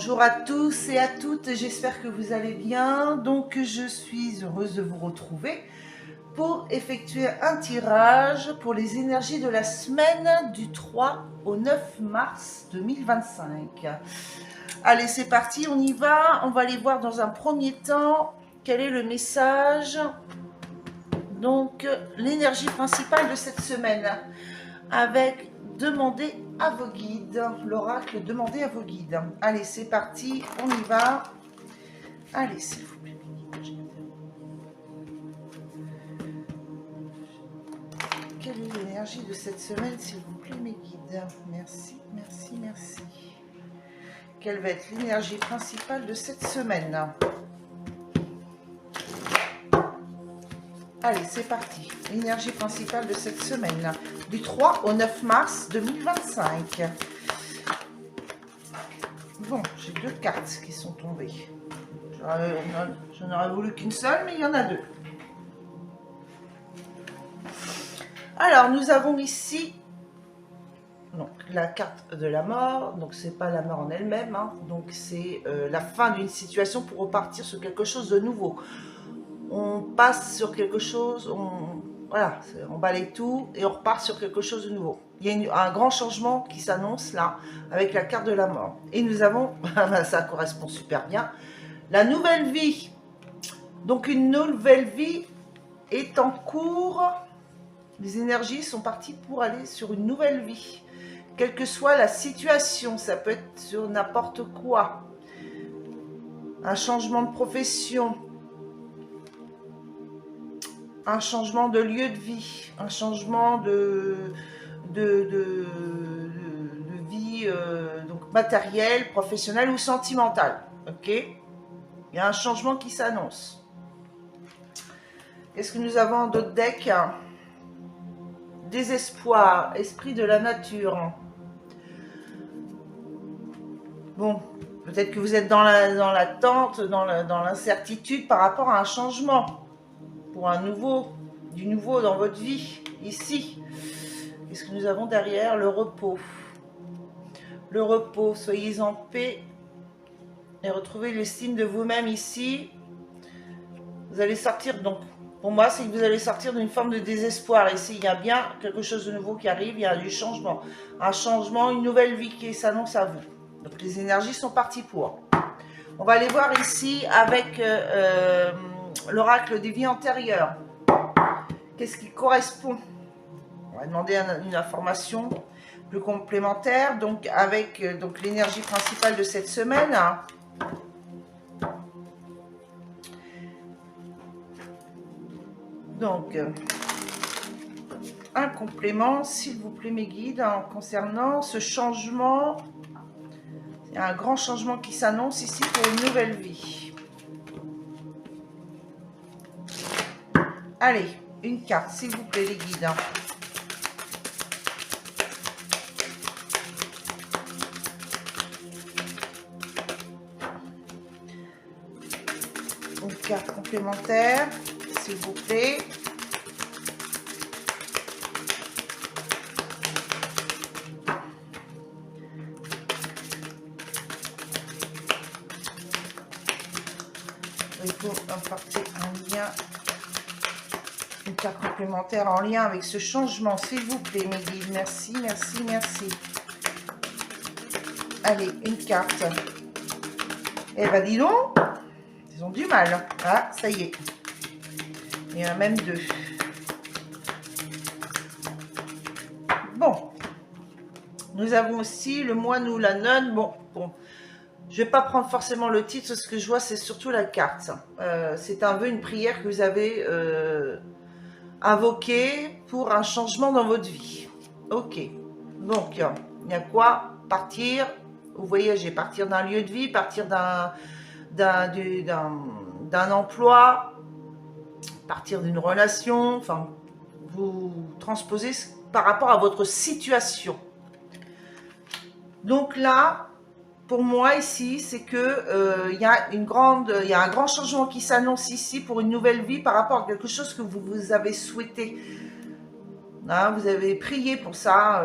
Bonjour à tous et à toutes, j'espère que vous allez bien. Donc je suis heureuse de vous retrouver pour effectuer un tirage pour les énergies de la semaine du 3 au 9 mars 2025. Allez, c'est parti, on y va. On va aller voir dans un premier temps quel est le message. Donc l'énergie principale de cette semaine avec demander à vos guides, l'oracle demandez à vos guides. Allez, c'est parti, on y va. Allez, s'il vous plaît. Quelle est l'énergie de cette semaine, s'il vous plaît, mes guides? Merci, merci, merci. Quelle va être l'énergie principale de cette semaine? Allez, c'est parti. L'énergie principale de cette semaine, du 3 au 9 mars 2025. Bon, j'ai deux cartes qui sont tombées. J'en aurais voulu qu'une seule, mais il y en a deux. Alors, nous avons ici donc, la carte de la mort. Donc, c'est pas la mort en elle-même. Hein, donc, c'est la fin d'une situation pour repartir sur quelque chose de nouveau. On passe sur quelque chose, voilà, on balaye tout et on repart sur quelque chose de nouveau. Il y a un grand changement qui s'annonce là avec la carte de la mort. Et nous avons, ça correspond super bien, la nouvelle vie. Donc une nouvelle vie est en cours. Les énergies sont parties pour aller sur une nouvelle vie. Quelle que soit la situation, ça peut être sur n'importe quoi. Un changement de profession. Un changement de lieu de vie, un changement de vie donc matérielle, professionnelle ou sentimentale. Ok, il y a un changement qui s'annonce. Qu'est-ce que nous avons en d'autres decks? Désespoir, esprit de la nature. Bon, peut-être que vous êtes dans l'attente, dans l'incertitude par rapport à un changement. Pour du nouveau dans votre vie, ici. Qu'est-ce que nous avons derrière? Le repos. Le repos, soyez en paix et retrouvez l'estime de vous-même ici. Vous allez sortir, donc, pour moi, c'est que vous allez sortir d'une forme de désespoir. Ici, il y a bien quelque chose de nouveau qui arrive, il y a du changement. Un changement, une nouvelle vie qui s'annonce à vous. Donc, les énergies sont parties pour. On va aller voir ici avec l'oracle des vies antérieures. Qu'est-ce qui correspond? On va demander une information plus complémentaire, donc avec donc l'énergie principale de cette semaine. Donc, un complément, s'il vous plaît, mes guides, concernant ce changement. Il y a un grand changement qui s'annonce ici pour une nouvelle vie. Allez, une carte, s'il vous plaît, les guides. Une carte complémentaire, s'il vous plaît. Il faut apporter un lien, une carte complémentaire en lien avec ce changement, s'il vous plaît, mes guides. Merci, merci, merci. Allez, une carte. Eh ben, dis donc, ils ont du mal. Ah, ça y est. Il y en a même deux. Bon. Nous avons aussi le moine ou la nonne. Bon. Je ne vais pas prendre forcément le titre, ce que je vois, c'est surtout la carte. C'est un vœu, une prière que vous avez invoqué pour un changement dans votre vie. Ok. Donc, il y a quoi? Partir, vous voyagez, partir d'un lieu de vie, partir d'un emploi, partir d'une relation, enfin, vous transposez par rapport à votre situation. Donc là, pour moi ici, c'est que il y a un grand changement qui s'annonce ici pour une nouvelle vie par rapport à quelque chose que vous avez souhaité. Hein, vous avez prié pour ça,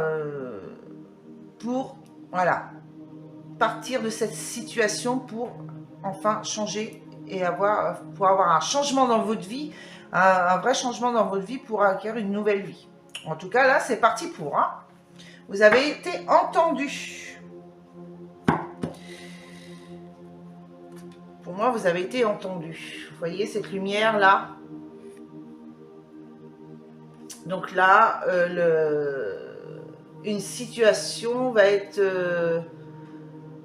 voilà, partir de cette situation pour enfin changer et pour avoir un changement dans votre vie, un vrai changement dans votre vie pour acquérir une nouvelle vie. En tout cas, là, c'est parti pour. Hein. Vous avez été entendu. Pour moi, vous avez été entendu. Vous voyez cette lumière là? Donc là, une situation va être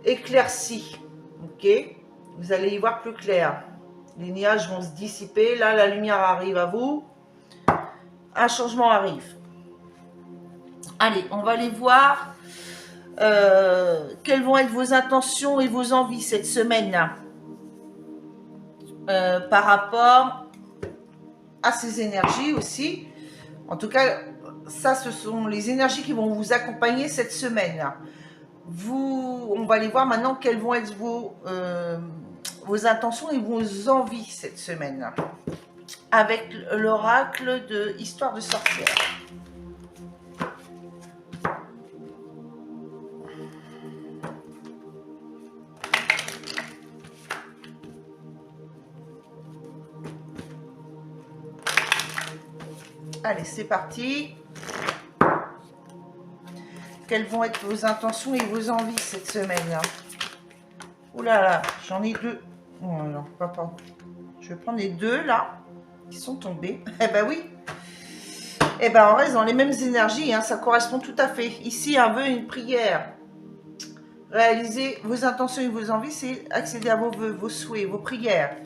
éclaircie. Ok? Vous allez y voir plus clair. Les nuages vont se dissiper. Là, la lumière arrive à vous. Un changement arrive. Allez, on va aller voir quelles vont être vos intentions et vos envies cette semaine-là. Par rapport à ces énergies aussi. En tout cas, ça, ce sont les énergies qui vont vous accompagner cette semaine. On va aller voir maintenant quelles vont être vos intentions et vos envies cette semaine. Avec l'oracle de Histoire de sorcière. Allez, c'est parti. Quelles vont être vos intentions et vos envies cette semaine-là? Ouh là là, j'en ai deux. Oh non, pas. Je vais prendre les deux là, qui sont tombés. Eh ben oui. Eh ben on reste dans les mêmes énergies, hein, ça correspond tout à fait. Ici, un vœu, une prière. Réaliser vos intentions et vos envies, c'est accéder à vos vœux, vos souhaits, vos prières.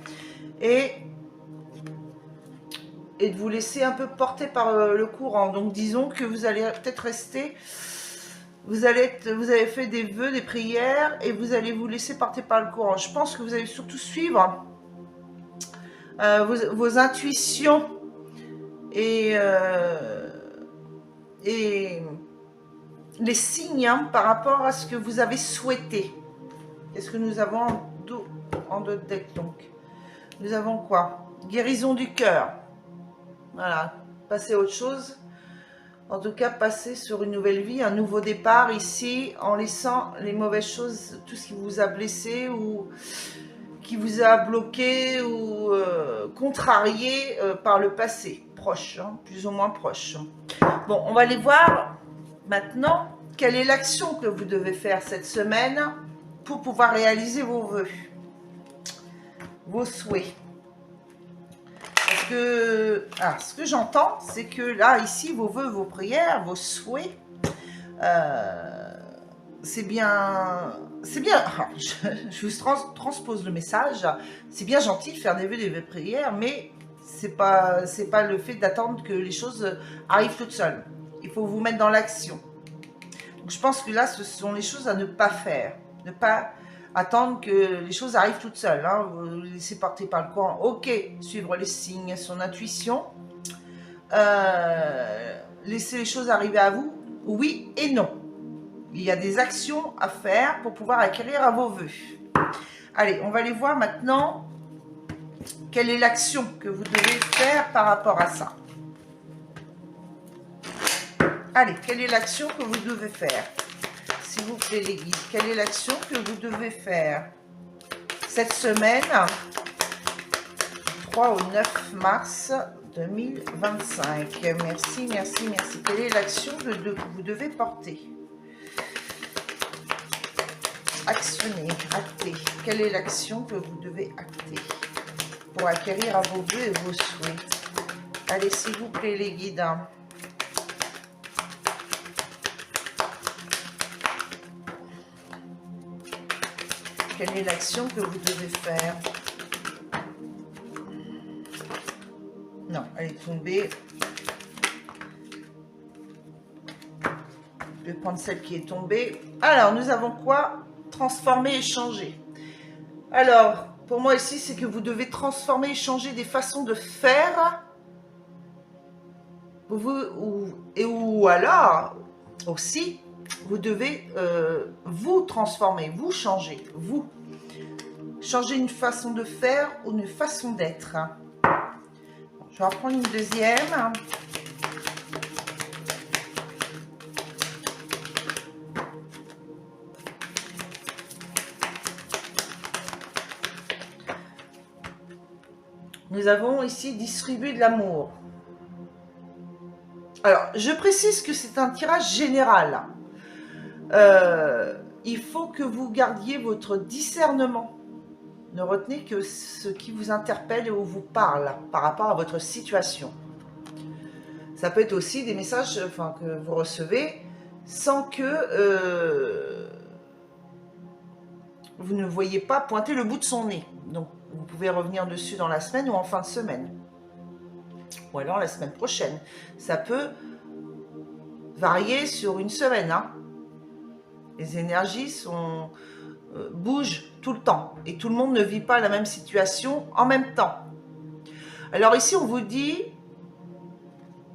Et de vous laisser un peu porter par le courant. Donc disons que vous allez peut-être rester, vous avez fait des vœux, des prières, et vous allez vous laisser porter par le courant. Je pense que vous allez surtout suivre vos intuitions et les signes, hein, par rapport à ce que vous avez souhaité. Qu'est-ce que nous avons en dos de deck donc? Nous avons quoi? Guérison du cœur. Voilà, passer à autre chose. En tout cas, passer sur une nouvelle vie, un nouveau départ ici, en laissant les mauvaises choses, tout ce qui vous a blessé ou qui vous a bloqué ou contrarié par le passé, proche, hein, plus ou moins proche. Bon, on va aller voir maintenant quelle est l'action que vous devez faire cette semaine pour pouvoir réaliser vos vœux, vos souhaits. Parce que, ce que j'entends, c'est que là, ici, vos vœux, vos prières, vos souhaits, c'est bien, je vous transpose le message, c'est bien gentil de faire des vœux, des prières, mais c'est pas le fait d'attendre que les choses arrivent toutes seules. Il faut vous mettre dans l'action. Donc je pense que là, ce sont les choses à ne pas faire, ne pas attendre que les choses arrivent toutes seules, hein. Vous laissez porter par le courant. Ok, suivre les signes, son intuition. Laisser les choses arriver à vous, oui et non. Il y a des actions à faire pour pouvoir acquérir à vos vœux. Allez, on va aller voir maintenant quelle est l'action que vous devez faire par rapport à ça. Allez, quelle est l'action que vous devez faire? S'il vous plaît les guides, quelle est l'action que vous devez faire cette semaine, 3 au 9 mars 2025? Merci, merci, merci. Quelle est l'action que vous devez porter? Actionner, acter. Quelle est l'action que vous devez acter pour acquérir à vos vœux et vos souhaits? Allez, s'il vous plaît les guides. Quelle est l'action que vous devez faire? Non, elle est tombée. Je vais prendre celle qui est tombée. Alors, nous avons quoi? Transformer et changer. Alors, pour moi ici, c'est que vous devez transformer et changer des façons de faire. Ou alors, aussi, vous devez vous transformer, vous changer, vous. Changer une façon de faire ou une façon d'être. Je vais en prendre une deuxième. Nous avons ici distribué de l'amour. Alors, je précise que c'est un tirage général. Il faut que vous gardiez votre discernement. Ne retenez que ce qui vous interpelle ou vous parle par rapport à votre situation. Ça peut être aussi des messages que vous recevez sans que vous ne voyez pas pointer le bout de son nez. Donc, vous pouvez revenir dessus dans la semaine ou en fin de semaine. Ou alors la semaine prochaine. Ça peut varier sur une semaine. Hein. Les énergies bougent tout le temps. Et tout le monde ne vit pas la même situation en même temps. Alors ici, on vous dit,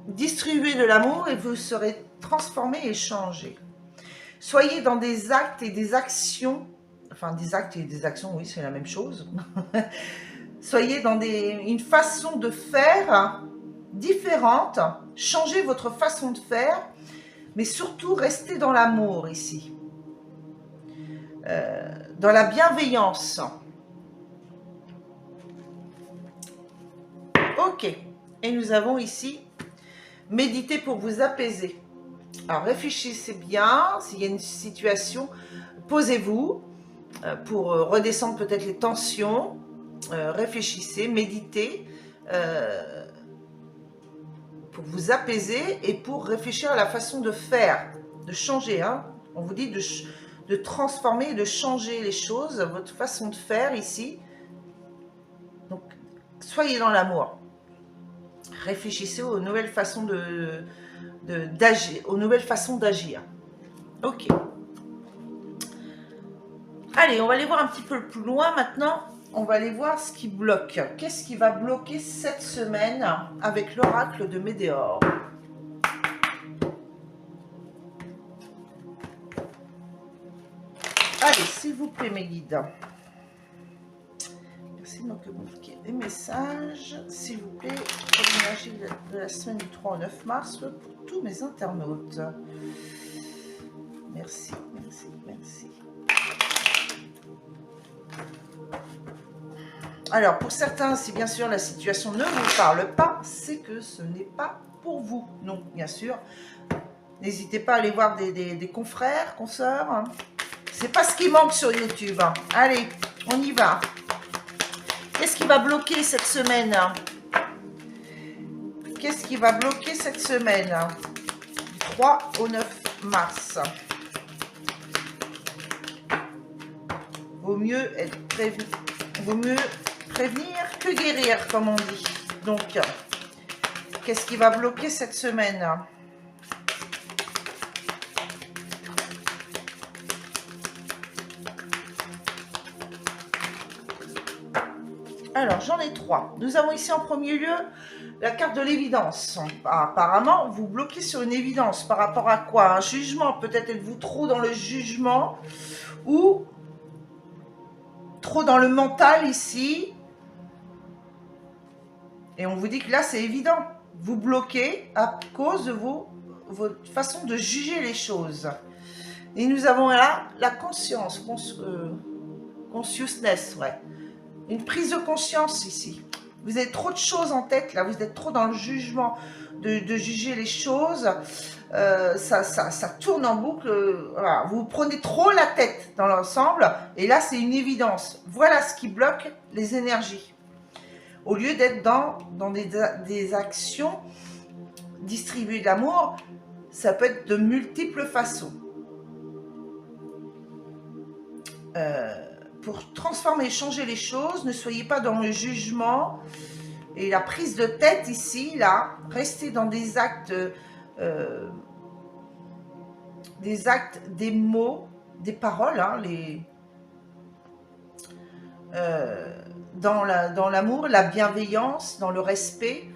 distribuez de l'amour et vous serez transformé et changé. Soyez dans des actes et des actions. Enfin, des actes et des actions, oui, c'est la même chose. Soyez dans une façon de faire différente. Changez votre façon de faire. Mais surtout, restez dans l'amour ici. Dans la bienveillance. Ok. Et nous avons ici, méditer pour vous apaiser. Alors, réfléchissez bien. S'il y a une situation, posez-vous pour redescendre peut-être les tensions. Réfléchissez, méditez. Pour vous apaiser et pour réfléchir à la façon de faire, de changer. Hein. On vous dit de transformer et de changer les choses, votre façon de faire ici. Donc, soyez dans l'amour. Réfléchissez aux nouvelles façons d'agir, aux nouvelles façons d'agir. Ok. Allez, on va aller voir un petit peu plus loin maintenant. On va aller voir ce qui bloque. Qu'est-ce qui va bloquer cette semaine avec l'oracle de Médéor? Allez, s'il vous plaît, mes guides. Merci de me communiquer des messages. S'il vous plaît, pour l'énergie de la semaine du 3 au 9 mars pour tous mes internautes. Merci, merci, merci. Alors, pour certains, si bien sûr la situation ne vous parle pas, c'est que ce n'est pas pour vous. Donc, bien sûr, n'hésitez pas à aller voir des confrères, consoeurs. Hein. C'est pas ce qui manque sur YouTube. Hein. Allez, on y va. Qu'est-ce qui va bloquer cette semaine? Qu'est-ce qui va bloquer cette semaine? Du 3 au 9 mars. Vaut mieux être prévenu. Vaut mieux prévenir que guérir, comme on dit. Donc, qu'est-ce qui va bloquer cette semaine? Alors, j'en ai 3. Nous avons ici en premier lieu la carte de l'évidence. Apparemment, vous bloquez sur une évidence. Par rapport à quoi? Un jugement. Peut-être êtes-vous trop dans le jugement ou trop dans le mental ici. Et on vous dit que là, c'est évident. Vous bloquez à cause de votre façon de juger les choses. Et nous avons là la conscience, consciousness, ouais. Une prise de conscience ici. Vous avez trop de choses en tête, là. Vous êtes trop dans le jugement, de juger les choses. Ça tourne en boucle. Voilà. Vous prenez trop la tête dans l'ensemble. Et là, c'est une évidence. Voilà ce qui bloque les énergies. Au lieu d'être dans des actions, distribuer de l'amour, ça peut être de multiples façons. Pour transformer et changer les choses, ne soyez pas dans le jugement et la prise de tête ici, là. Restez dans des actes, des mots, des paroles, hein, dans l'amour, la bienveillance, dans le respect,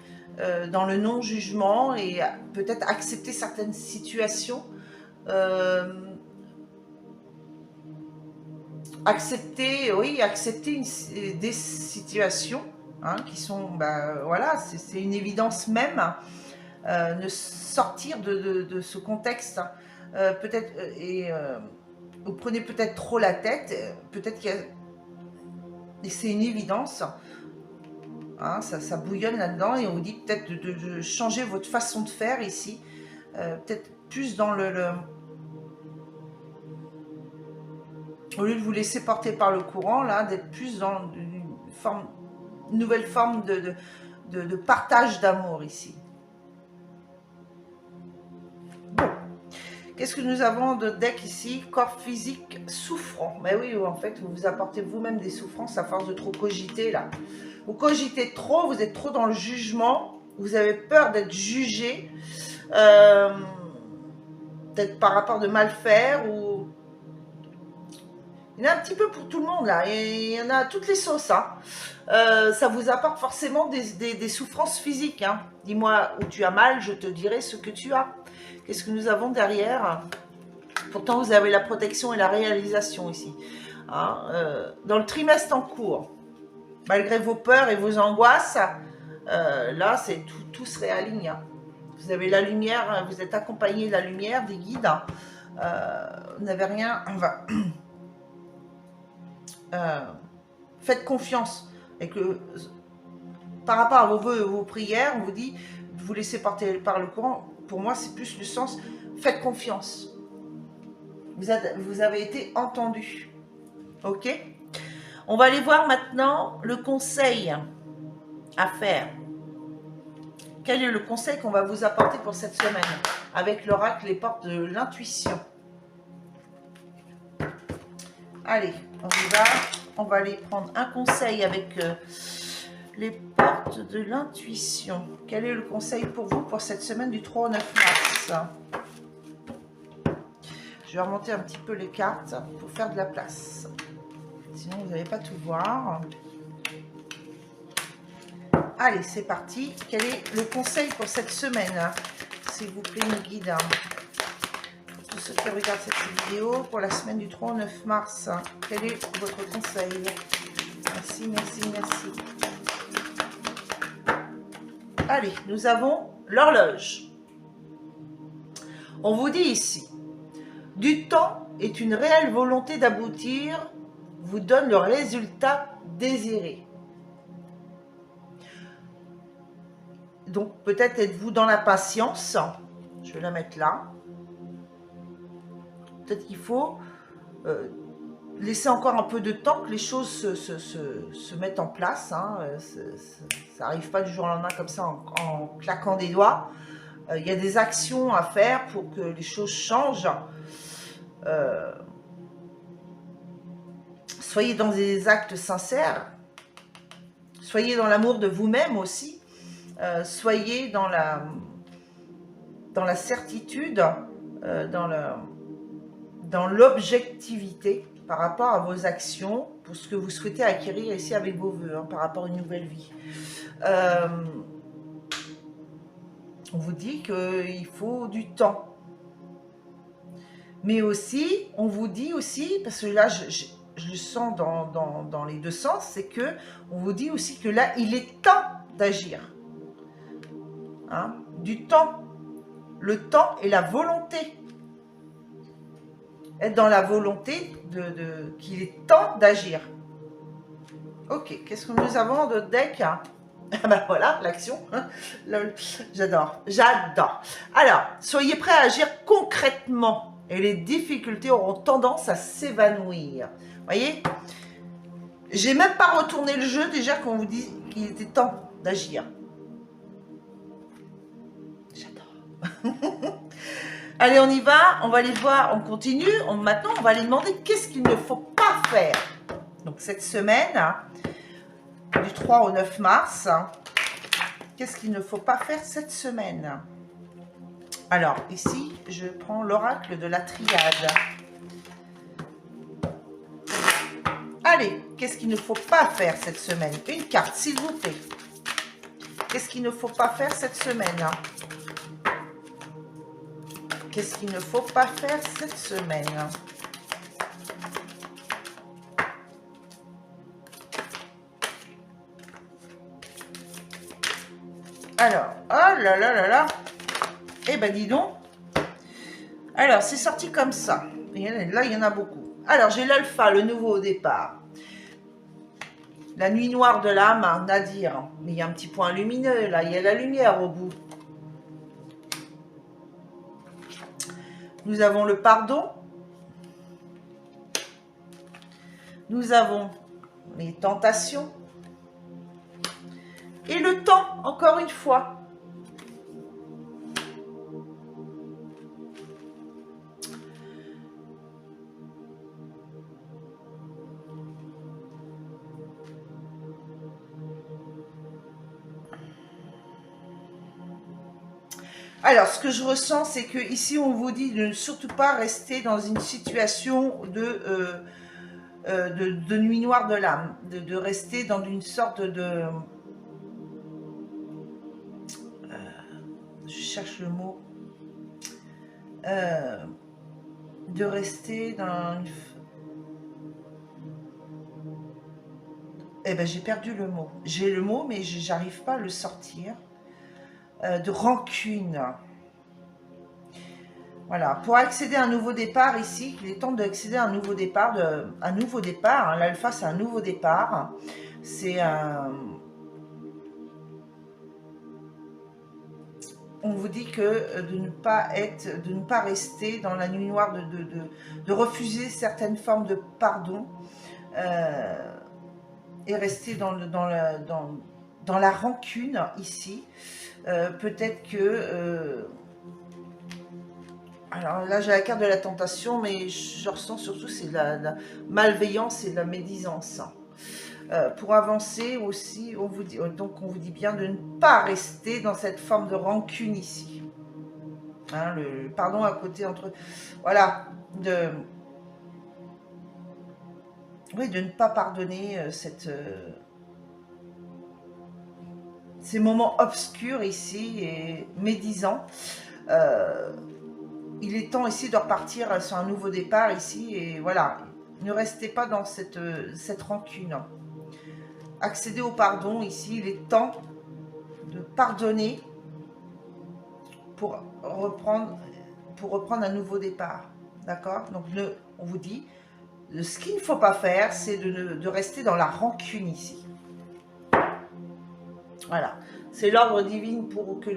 dans le non-jugement et peut-être accepter certaines situations. Accepter des situations hein, qui sont, voilà, c'est une évidence même. Ne sortir de ce contexte, peut-être, vous prenez peut-être trop la tête, peut-être qu'il y a, et c'est une évidence. Hein, ça bouillonne là-dedans et on vous dit peut-être de changer votre façon de faire ici. Peut-être plus dans au lieu de vous laisser porter par le courant, là, d'être plus dans une nouvelle forme de partage d'amour ici. Bon. Qu'est-ce que nous avons de deck ici? Corps physique souffrant. Mais oui, en fait, vous vous apportez vous-même des souffrances à force de trop cogiter, là. Vous cogitez trop, vous êtes trop dans le jugement, vous avez peur d'être jugé, peut-être par rapport de mal faire, ou... Il y en a un petit peu pour tout le monde, là. Il y en a toutes les sauces, hein. Ça vous apporte forcément des souffrances physiques, hein. Dis-moi où tu as mal, je te dirai ce que tu as. Qu'est-ce que nous avons derrière? Pourtant, vous avez la protection et la réalisation ici. Hein, dans le trimestre en cours, malgré vos peurs et vos angoisses, là, c'est tout se réaligne. Hein. Vous avez la lumière, vous êtes accompagné de la lumière, des guides. Vous n'avez rien... faites confiance. Et que, par rapport à vos vœux et vos prières, on vous dit de vous laisser porter par le courant. Pour moi, c'est plus le sens, faites confiance. Vous avez été entendu. Ok? On va aller voir maintenant le conseil à faire. Quel est le conseil qu'on va vous apporter pour cette semaine? Avec l'oracle, les portes de l'intuition. Allez, on y va. On va aller prendre un conseil avec les portes de l'intuition. Quel est le conseil pour vous pour cette semaine du 3 au 9 mars? Je vais remonter un petit peu les cartes pour faire de la place. Sinon, vous n'allez pas tout voir. Allez, c'est parti. Quel est le conseil pour cette semaine? S'il vous plaît, mes guides. Pour tous ceux qui regardent cette vidéo, pour la semaine du 3 au 9 mars, quel est votre conseil? Merci, merci, merci. Allez, nous avons l'horloge. On vous dit ici, du temps est une réelle volonté d'aboutir, vous donne le résultat désiré. Donc peut-être êtes-vous dans la patience. Je vais la mettre là. Peut-être qu'il faut laisser encore un peu de temps que les choses se mettent en place. Hein. Ça n'arrive pas du jour au lendemain comme ça en claquant des doigts. Il y a des actions à faire pour que les choses changent. Soyez dans des actes sincères. Soyez dans l'amour de vous-même aussi. Soyez dans la certitude, dans l'objectivité par rapport à vos actions, pour ce que vous souhaitez acquérir ici avec vos vœux, hein, par rapport à une nouvelle vie. On vous dit qu'il faut du temps. Mais aussi, on vous dit aussi, parce que là, je le sens dans les deux sens, c'est que on vous dit aussi que là, il est temps d'agir. Hein, du temps. Le temps et la volonté. Être dans la volonté qu'il est temps d'agir. Ok, qu'est-ce que nous avons de deck? Ah ben voilà, l'action. J'adore, j'adore. Alors, soyez prêts à agir concrètement et les difficultés auront tendance à s'évanouir. Voyez, j'ai même pas retourné le jeu déjà qu'on vous dit qu'il était temps d'agir. J'adore. Allez, on y va, on va aller voir, on continue. Maintenant, on va aller demander qu'est-ce qu'il ne faut pas faire. Donc, cette semaine, du 3 au 9 mars, qu'est-ce qu'il ne faut pas faire cette semaine? Alors, ici, je prends l'oracle de la triade. Allez, qu'est-ce qu'il ne faut pas faire cette semaine? Une carte, s'il vous plaît. Qu'est-ce qu'il ne faut pas faire cette semaine? Qu'est-ce qu'il ne faut pas faire cette semaine? Alors, oh là là là là. Eh ben dis donc. Alors, c'est sorti comme ça. Et là, il y en a beaucoup. Alors, j'ai l'alpha, le nouveau au départ. La nuit noire de l'âme, hein, Nadir. Mais il y a un petit point lumineux, là. Il y a la lumière au bout. Nous avons le pardon. Nous avons les tentations. Et le temps, encore une fois. Alors, ce que je ressens, c'est que ici, on vous dit de ne surtout pas rester dans une situation de nuit noire de l'âme, de rester dans une sorte de... je cherche le mot. De rester dans une... Eh ben, j'ai perdu le mot. J'ai le mot, mais j'arrive pas à le sortir. De rancune. Voilà, pour accéder à un nouveau départ ici, il est temps d'accéder à un nouveau départ, hein. L'alpha, c'est un nouveau départ. C'est un... On vous dit que de ne pas rester dans la nuit noire, de refuser certaines formes de pardon et rester dans la rancune ici. Peut-être que... alors là, j'ai la carte de la tentation, mais je ressens surtout c'est de la malveillance et de la médisance. Pour avancer aussi, on vous dit bien de ne pas rester dans cette forme de rancune ici. Hein, le pardon à côté entre... Voilà, oui, de ne pas pardonner ces moments obscurs ici et médisants. Il est temps ici de repartir sur un nouveau départ ici et voilà, ne restez pas dans cette rancune. Accédez au pardon ici, il est temps de pardonner pour reprendre un nouveau départ. D'accord? Donc on vous dit, ce qu'il ne faut pas faire, c'est de rester dans la rancune ici. Voilà, c'est l'ordre divin pour que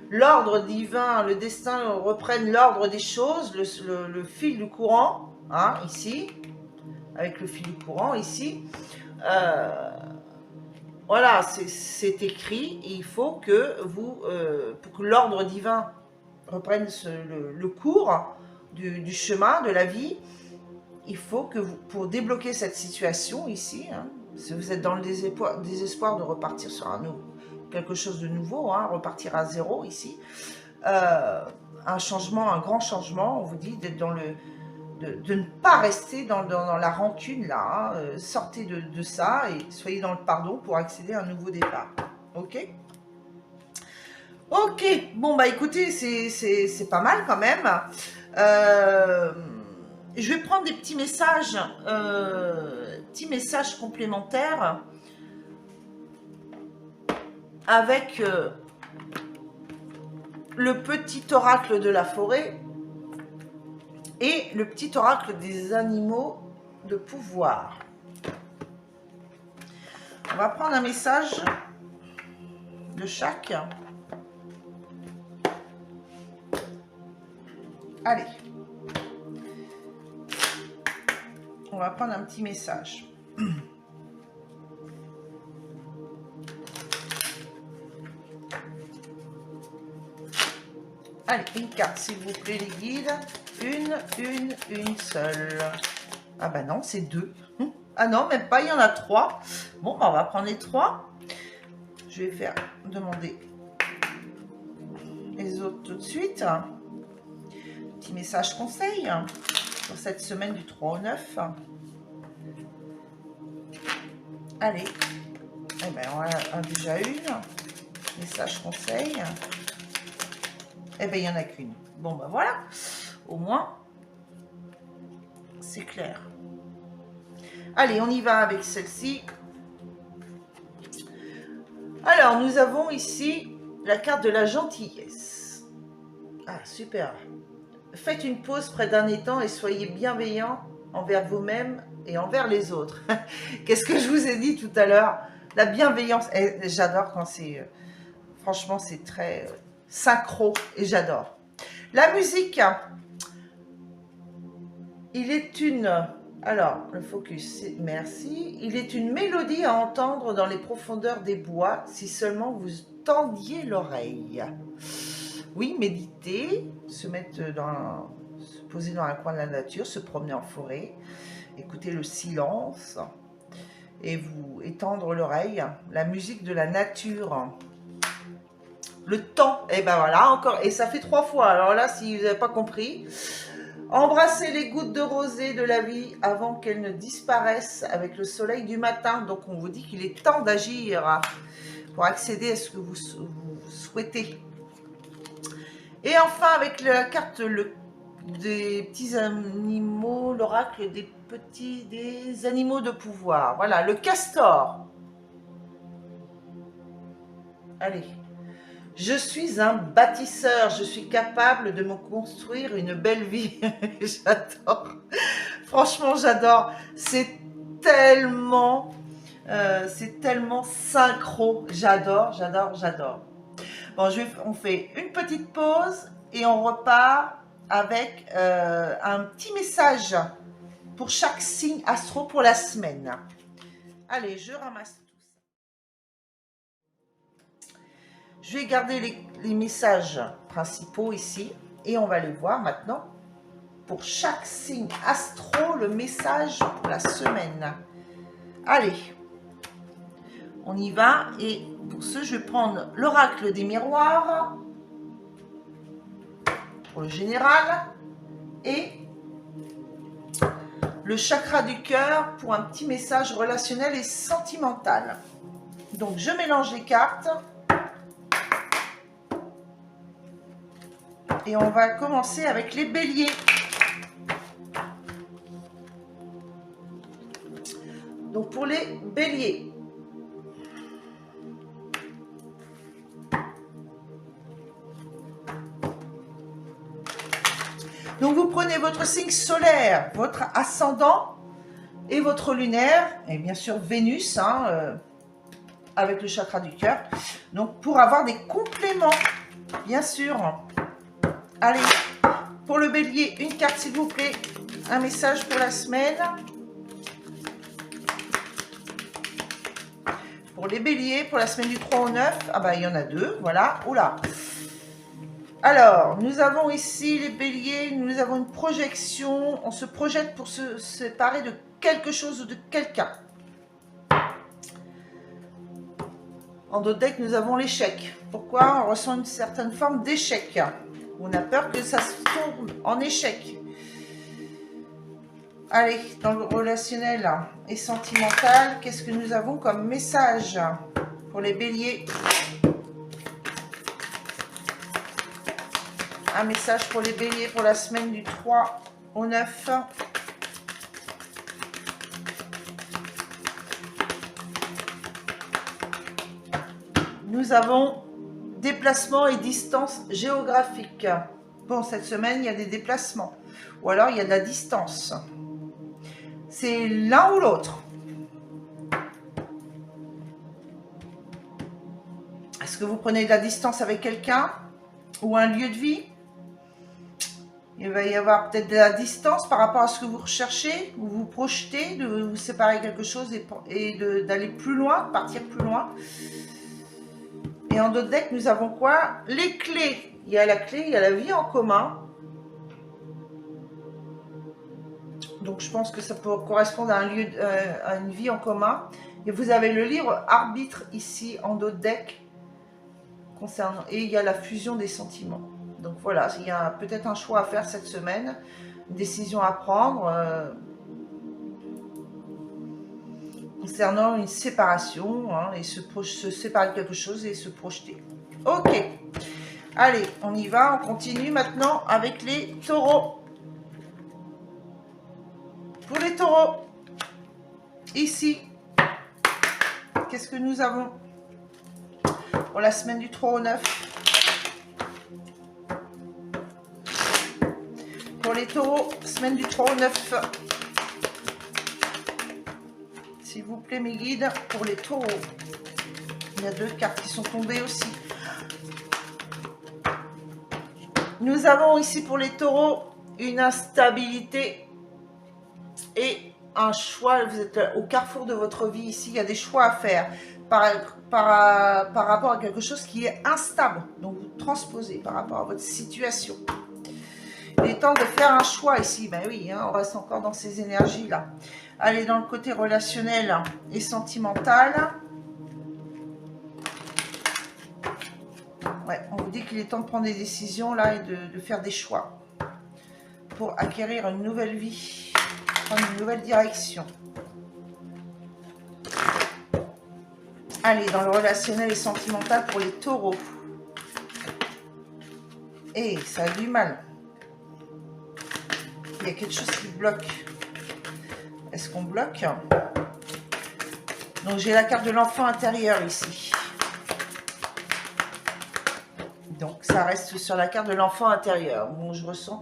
l'ordre divin, le destin reprenne l'ordre des choses, le fil du courant, hein, ici, avec le fil du courant ici. Voilà, c'est écrit, et il faut que vous, pour que l'ordre divin reprenne le cours du chemin, de la vie, il faut que vous, pour débloquer cette situation ici, hein, si vous êtes dans le désespoir de repartir sur quelque chose de nouveau, hein, repartir à zéro ici, un changement, un grand changement, on vous dit d'être dans de ne pas rester dans la rancune là, hein, sortez de ça et soyez dans le pardon pour accéder à un nouveau départ. Ok? Ok, bon bah écoutez, c'est pas mal quand même. Je vais prendre des petits messages complémentaires avec le petit oracle de la forêt et le petit oracle des animaux de pouvoir. On va prendre un message de chaque. Allez. On va prendre un petit message. Allez, une carte, s'il vous plaît, les guides. Une seule. Ah bah non, c'est deux. Ah non, même pas, il y en a trois. Bon, bah on va prendre les trois. Je vais faire demander les autres tout de suite. Petit message conseil pour cette semaine du 3 au 9. Allez. Eh ben, on a déjà une. Message conseil. Eh ben, il n'y en a qu'une. Bon, ben voilà. Au moins, c'est clair. Allez, on y va avec celle-ci. Alors, nous avons ici la carte de la gentillesse. Ah, super. Faites une pause près d'un étang et soyez bienveillant envers vous-même et envers les autres. Qu'est-ce que je vous ai dit tout à l'heure? La bienveillance, j'adore quand c'est... franchement, c'est très synchro et j'adore. La musique, il est une... Alors, le focus, merci. Il est une mélodie à entendre dans les profondeurs des bois, si seulement vous tendiez l'oreille. Oui, méditer, se poser dans un coin de la nature, se promener en forêt, écouter le silence et vous étendre l'oreille. La musique de la nature. Le temps, et ben voilà, encore, et ça fait 3 fois. Alors là, si vous n'avez pas compris... Embrasser les gouttes de rosée de la vie avant qu'elles ne disparaissent avec le soleil du matin. Donc, on vous dit qu'il est temps d'agir pour accéder à ce que vous souhaitez. Et enfin, avec la carte des petits animaux, l'oracle des animaux de pouvoir. Voilà, le castor. Allez. Je suis un bâtisseur, je suis capable de me construire une belle vie. J'adore. Franchement, j'adore. C'est tellement synchro. J'adore, j'adore, j'adore. Bon, on fait une petite pause et on repart avec un petit message pour chaque signe astro pour la semaine. Allez, je ramasse. Je vais garder les messages principaux ici et on va les voir maintenant. Pour chaque signe astro, le message pour la semaine. Allez, on y va. Et pour ce, je vais prendre l'oracle des miroirs pour le général et le chakra du cœur pour un petit message relationnel et sentimental. Donc, je mélange les cartes. Et on va commencer avec les béliers. Donc pour les béliers. Donc vous prenez votre signe solaire, votre ascendant et votre lunaire, et bien sûr Vénus, avec le chakra du cœur. Donc pour avoir des compléments, bien sûr. Allez, pour le bélier, une carte s'il vous plaît, un message pour la semaine. Pour les béliers, pour la semaine du 3 au 9, ah bah il y en a 2, voilà, oula. Alors, nous avons ici les béliers, nous avons une projection, on se projette pour se séparer de quelque chose ou de quelqu'un. En d'autres decks, nous avons l'échec. Pourquoi? On ressent une certaine forme d'échec. On a peur que ça se tourne en échec. Allez, dans le relationnel et sentimental, qu'est-ce que nous avons comme message pour les béliers? Un message pour les béliers pour la semaine du 3 au 9. Nous avons déplacement et distance géographique. Bon, cette semaine, il y a des déplacements. Ou alors, il y a de la distance. C'est l'un ou l'autre. Est-ce que vous prenez de la distance avec quelqu'un ou un lieu de vie? Il va y avoir peut-être de la distance par rapport à ce que vous recherchez, ou vous projetez de vous séparer quelque chose et d'aller plus loin, de partir plus loin. Et en d'autres decks, nous avons quoi? Les clés. Il y a la clé, il y a la vie en commun. Donc, je pense que ça peut correspondre à à une vie en commun. Et vous avez le livre arbitre ici en d'autres decks. Et il y a la fusion des sentiments. Donc voilà, il y a peut-être un choix à faire cette semaine, une décision à prendre concernant une séparation, et se séparer de quelque chose et se projeter. Ok, allez, on y va, on continue maintenant avec les taureaux. Pour les taureaux, ici, qu'est-ce que nous avons pour la semaine du 3 au 9? Pour les taureaux, semaine du 3 au 9. s'il vous plaît, mes guides, pour les taureaux. Il y a 2 cartes qui sont tombées aussi. Nous avons ici pour les taureaux une instabilité et un choix. Vous êtes au carrefour de votre vie ici. Il y a des choix à faire par rapport à quelque chose qui est instable. Donc, vous transposez par rapport à votre situation. Il est temps de faire un choix ici. Ben oui, hein, on reste encore dans ces énergies-là. Allez dans le côté relationnel et sentimental. Ouais, on vous dit qu'il est temps de prendre des décisions là et de faire des choix pour acquérir une nouvelle vie, prendre une nouvelle direction. Allez, dans le relationnel et sentimental pour les taureaux. Et ça a du mal. Il y a quelque chose qui bloque. Est-ce qu'on bloque? Donc j'ai la carte de l'enfant intérieur ici. Donc ça reste sur la carte de l'enfant intérieur. Bon, je ressens...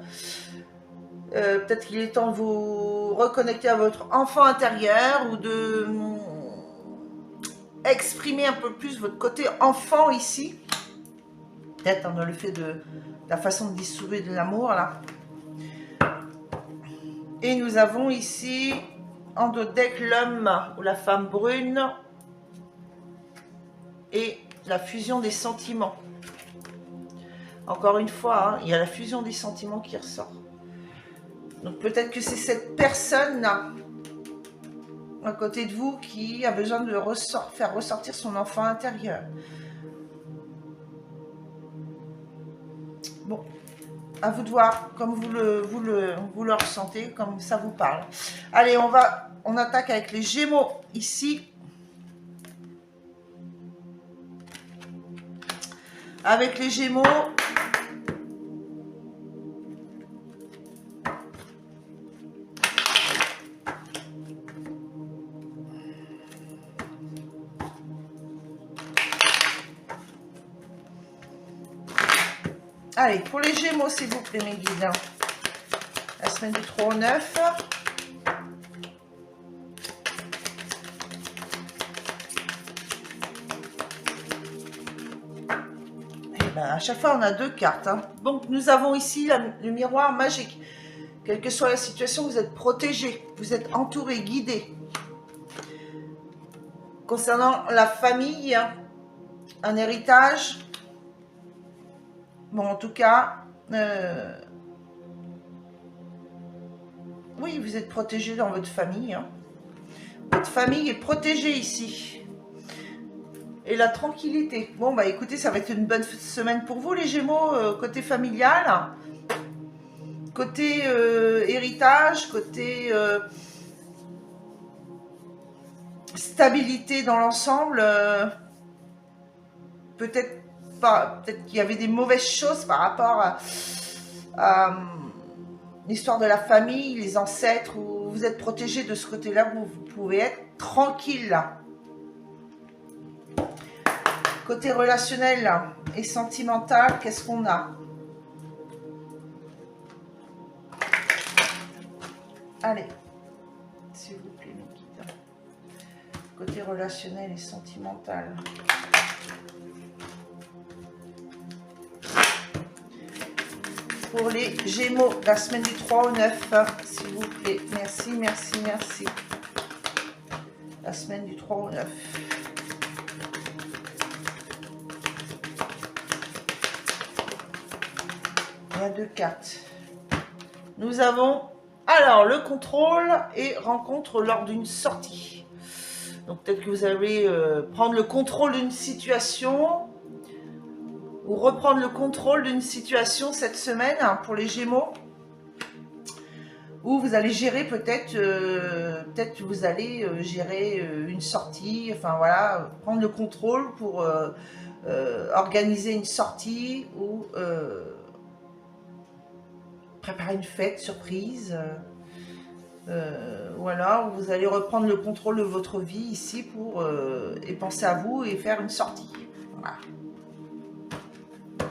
peut-être qu'il est temps de vous reconnecter à votre enfant intérieur ou de exprimer un peu plus votre côté enfant ici. Peut-être dans le fait de la façon de distribuer de l'amour là. Et nous avons ici en dos deck l'homme ou la femme brune et la fusion des sentiments. Encore une fois, hein, il y a la fusion des sentiments qui ressort. Donc peut-être que c'est cette personne-là, à côté de vous, qui a besoin de faire ressortir son enfant intérieur. Bon, à vous de voir comme vous le ressentez, comme ça vous parle. Allez, on attaque avec les Gémeaux ici. Avec les Gémeaux... Allez, pour les Gémeaux, s'il vous plaît, mes guides. La semaine du 3 au 9. Et ben, à chaque fois, on a 2 cartes. Hein. Donc, nous avons ici le miroir magique. Quelle que soit la situation, vous êtes protégé. Vous êtes entouré, guidé. Concernant la famille, un héritage... Bon, en tout cas, oui, vous êtes protégé dans votre famille. Hein. Votre famille est protégée ici. Et la tranquillité. Bon, bah écoutez, ça va être une bonne semaine pour vous, les Gémeaux, côté familial, côté héritage, côté stabilité dans l'ensemble. Peut-être qu'il y avait des mauvaises choses par rapport à l'histoire de la famille, les ancêtres, où vous êtes protégé de ce côté-là, où vous pouvez être tranquille. Là. Côté relationnel là, et sentimental, qu'est-ce qu'on a? Allez, s'il vous plaît, mes guides. Côté relationnel et sentimental. Pour les Gémeaux, la semaine du 3 au 9, s'il vous plaît. Merci, merci, merci. La semaine du 3 au 9. Il y a 2 cartes. Nous avons, alors, le contrôle et rencontre lors d'une sortie. Donc, peut-être que vous allez prendre le contrôle d'une situation... ou reprendre le contrôle d'une situation cette semaine hein, pour les Gémeaux, où vous allez gérer peut-être que vous allez gérer une sortie, enfin voilà, prendre le contrôle pour organiser une sortie ou préparer une fête surprise, ou alors vous allez reprendre le contrôle de votre vie ici pour et penser à vous et faire une sortie. Voilà.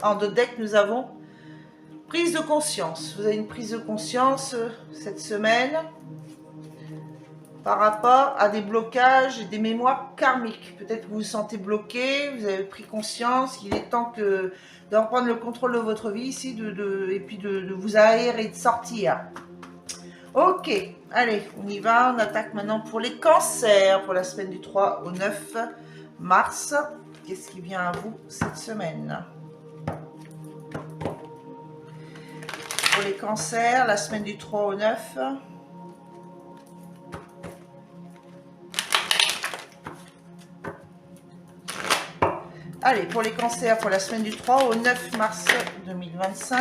En deux decks, nous avons prise de conscience. Vous avez une prise de conscience cette semaine. par rapport à des blocages et des mémoires karmiques. Peut-être que vous vous sentez bloqué, vous avez pris conscience qu'il est temps de reprendre le contrôle de votre vie ici, et puis de vous aérer et de sortir. Ok, allez, on y va. On attaque maintenant pour les cancers, pour la semaine du 3 au 9 mars. Qu'est-ce qui vient à vous cette semaine? Pour les cancers, la semaine du 3 au 9. Allez, pour les cancers, pour la semaine du 3 au 9 mars 2025.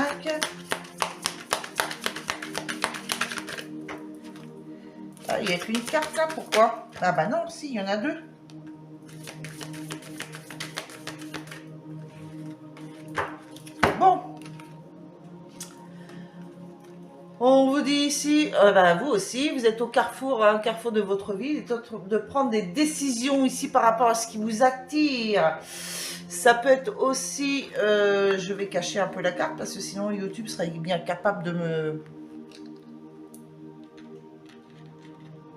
Ah, il n'y a qu'une carte là, pourquoi? Ah bah non, si, il y en a deux. Bon. On vous dit ici, bah, vous aussi, vous êtes au carrefour de votre vie, il est temps de prendre des décisions ici par rapport à ce qui vous attire. Ça peut être aussi, je vais cacher un peu la carte parce que sinon YouTube serait bien capable de me...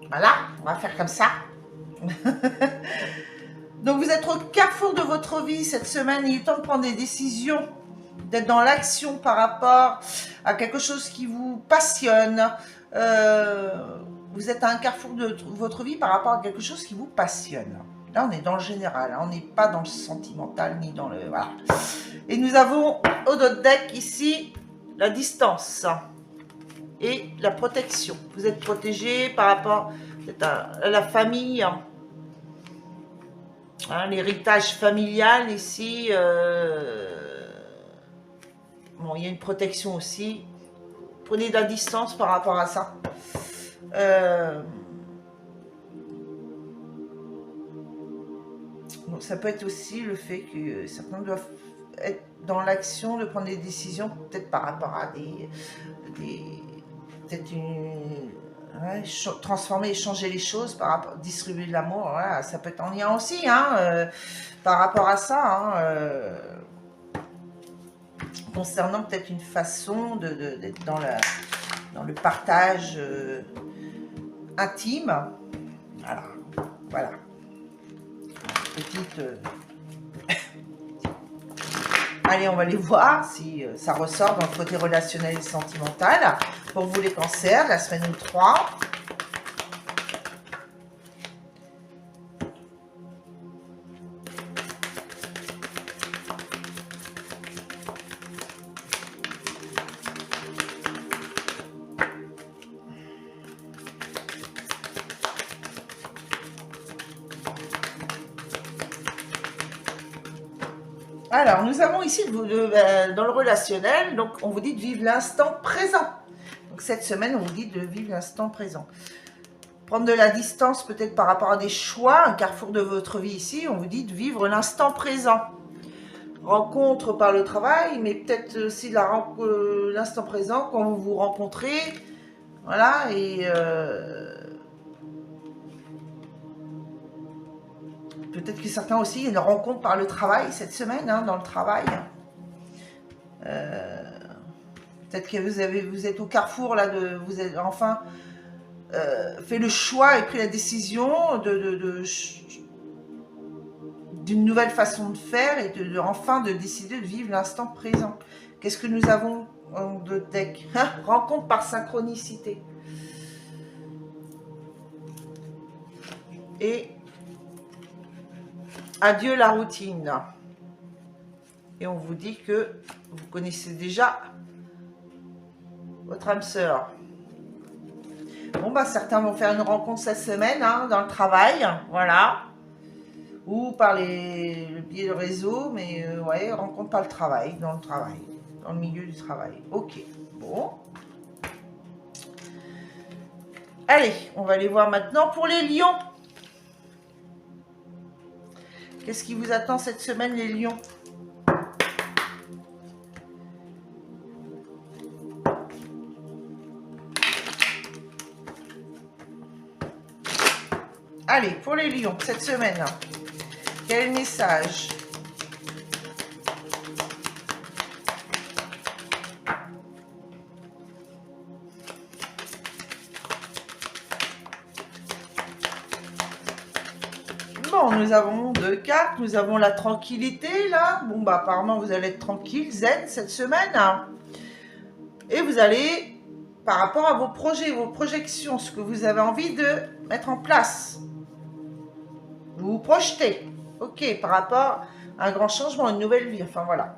Voilà, on va faire comme ça. Donc vous êtes au carrefour de votre vie cette semaine, il est temps de prendre des décisions, d'être dans l'action par rapport à quelque chose qui vous passionne. Vous êtes à un carrefour de votre vie par rapport à quelque chose qui vous passionne. Là, on est dans le général, hein, on n'est pas dans le sentimental, ni dans le... Voilà. Et nous avons au dos deck ici la distance et la protection. Vous êtes protégé par rapport à la famille, hein, l'héritage familial ici. Bon, il y a une protection aussi. Prenez de la distance par rapport à ça. Donc ça peut être aussi le fait que certains doivent être dans l'action, de prendre des décisions, peut-être par rapport à peut-être transformer et changer les choses, par rapport, distribuer de l'amour, voilà, ça peut être en lien aussi, hein, par rapport à ça, hein, concernant peut-être une façon d'être dans le partage intime. Voilà. Petite... Allez, on va aller voir si ça ressort dans le côté relationnel et sentimental. Pour vous les cancers, la semaine 3. Alors, nous avons ici, dans le relationnel, donc on vous dit de vivre l'instant présent. Donc cette semaine, on vous dit de vivre l'instant présent. Prendre de la distance peut-être par rapport à des choix, un carrefour de votre vie ici, on vous dit de vivre l'instant présent. Rencontre par le travail, mais peut-être aussi l'instant présent quand vous vous rencontrez. Voilà, et... peut-être que certains aussi, il y a une rencontre par le travail cette semaine, hein, dans le travail. Peut-être que vous êtes au carrefour, là, vous avez enfin fait le choix et pris la décision d'une nouvelle façon de faire et enfin de décider de vivre l'instant présent. Qu'est-ce que nous avons de deck? Rencontre par synchronicité. Et adieu la routine. Et on vous dit que vous connaissez déjà votre âme sœur. Bon, bah certains vont faire une rencontre cette semaine, hein, dans le travail, voilà. Ou par le biais de réseau, mais ouais, rencontre par le travail, dans le milieu du travail. Ok, bon. Allez, on va aller voir maintenant pour les lions. Qu'est-ce qui vous attend cette semaine, les lions? Allez, pour les lions, cette semaine, quel message? nous avons 2 cartes. Nous avons la tranquillité, là. Bon, bah, apparemment, vous allez être tranquille, zen, cette semaine. Et vous allez, par rapport à vos projets, vos projections, ce que vous avez envie de mettre en place. Vous vous projetez. Ok, par rapport à un grand changement, une nouvelle vie. Enfin, voilà.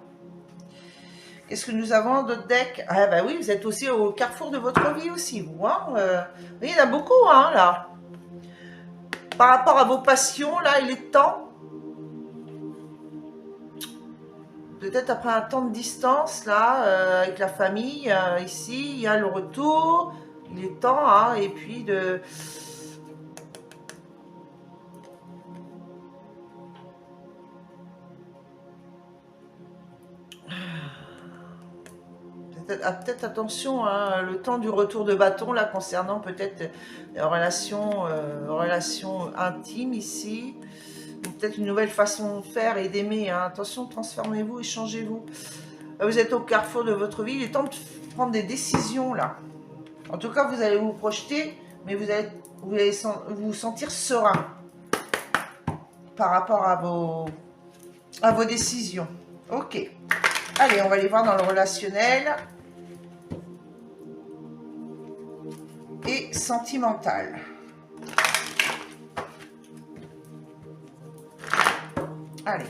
Qu'est-ce que nous avons d'autres decks? Ah, bah oui, vous êtes aussi au carrefour de votre vie aussi, vous. Hein, oui, il y en a beaucoup, hein, là. Par rapport à vos passions, là, il est temps. Peut-être après un temps de distance, là, avec la famille, ici, il y a le retour. Il est temps, hein, et puis de... Peut-être attention, hein, le temps du retour de bâton, là, concernant peut-être les relations intimes, ici. Peut-être une nouvelle façon de faire et d'aimer. Hein. Attention, transformez-vous et changez-vous. Vous êtes au carrefour de votre vie. Il est temps de prendre des décisions, là. En tout cas, vous allez vous projeter, mais vous allez vous sentir serein par rapport à vos décisions. Ok. Allez, on va aller voir dans le relationnel et sentimental. Allez.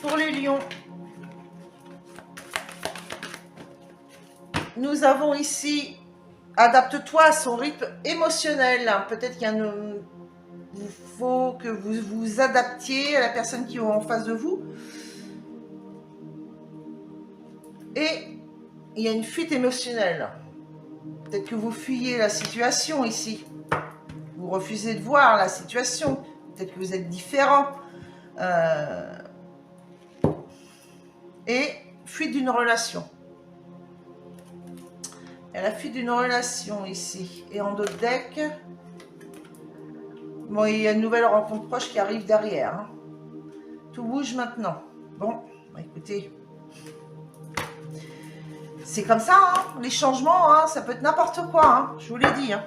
Pour les lions, nous avons ici, adapte-toi à son rythme émotionnel. Peut-être qu'il faut que vous vous adaptiez à la personne qui est en face de vous. Et il y a une fuite émotionnelle. Peut-être que vous fuyez la situation ici. Vous refusez de voir la situation. Peut-être que vous êtes différent. Et fuite d'une relation. Il y a la fuite d'une relation ici. Et en d'autres decks, bon, il y a une nouvelle rencontre proche qui arrive derrière. Hein. Tout bouge maintenant. Bon, bah écoutez, c'est comme ça, hein, les changements, hein, ça peut être n'importe quoi, hein, je vous l'ai dit. Hein.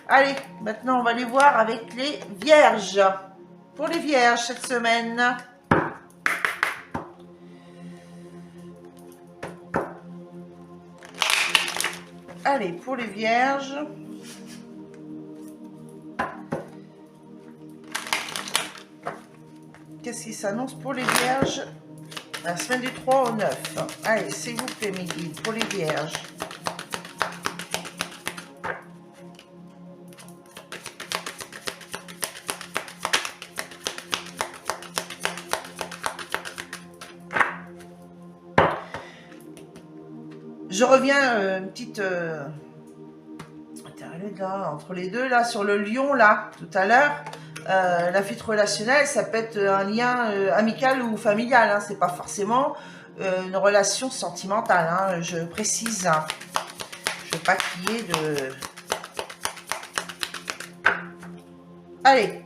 Allez, maintenant on va aller voir avec les vierges. Pour les vierges cette semaine. Allez, pour les vierges. Qu'est-ce qui s'annonce pour les vierges? La semaine du 3 au 9. Allez, s'il vous plaît, mes guides, pour les vierges. Je reviens une petite... là, entre les deux, là, sur le lion, là, tout à l'heure. La fuite relationnelle, ça peut être un lien amical ou familial. Hein, c'est pas forcément une relation sentimentale. Hein, je précise. Hein. Je veux pas qu'il y ait de... Allez.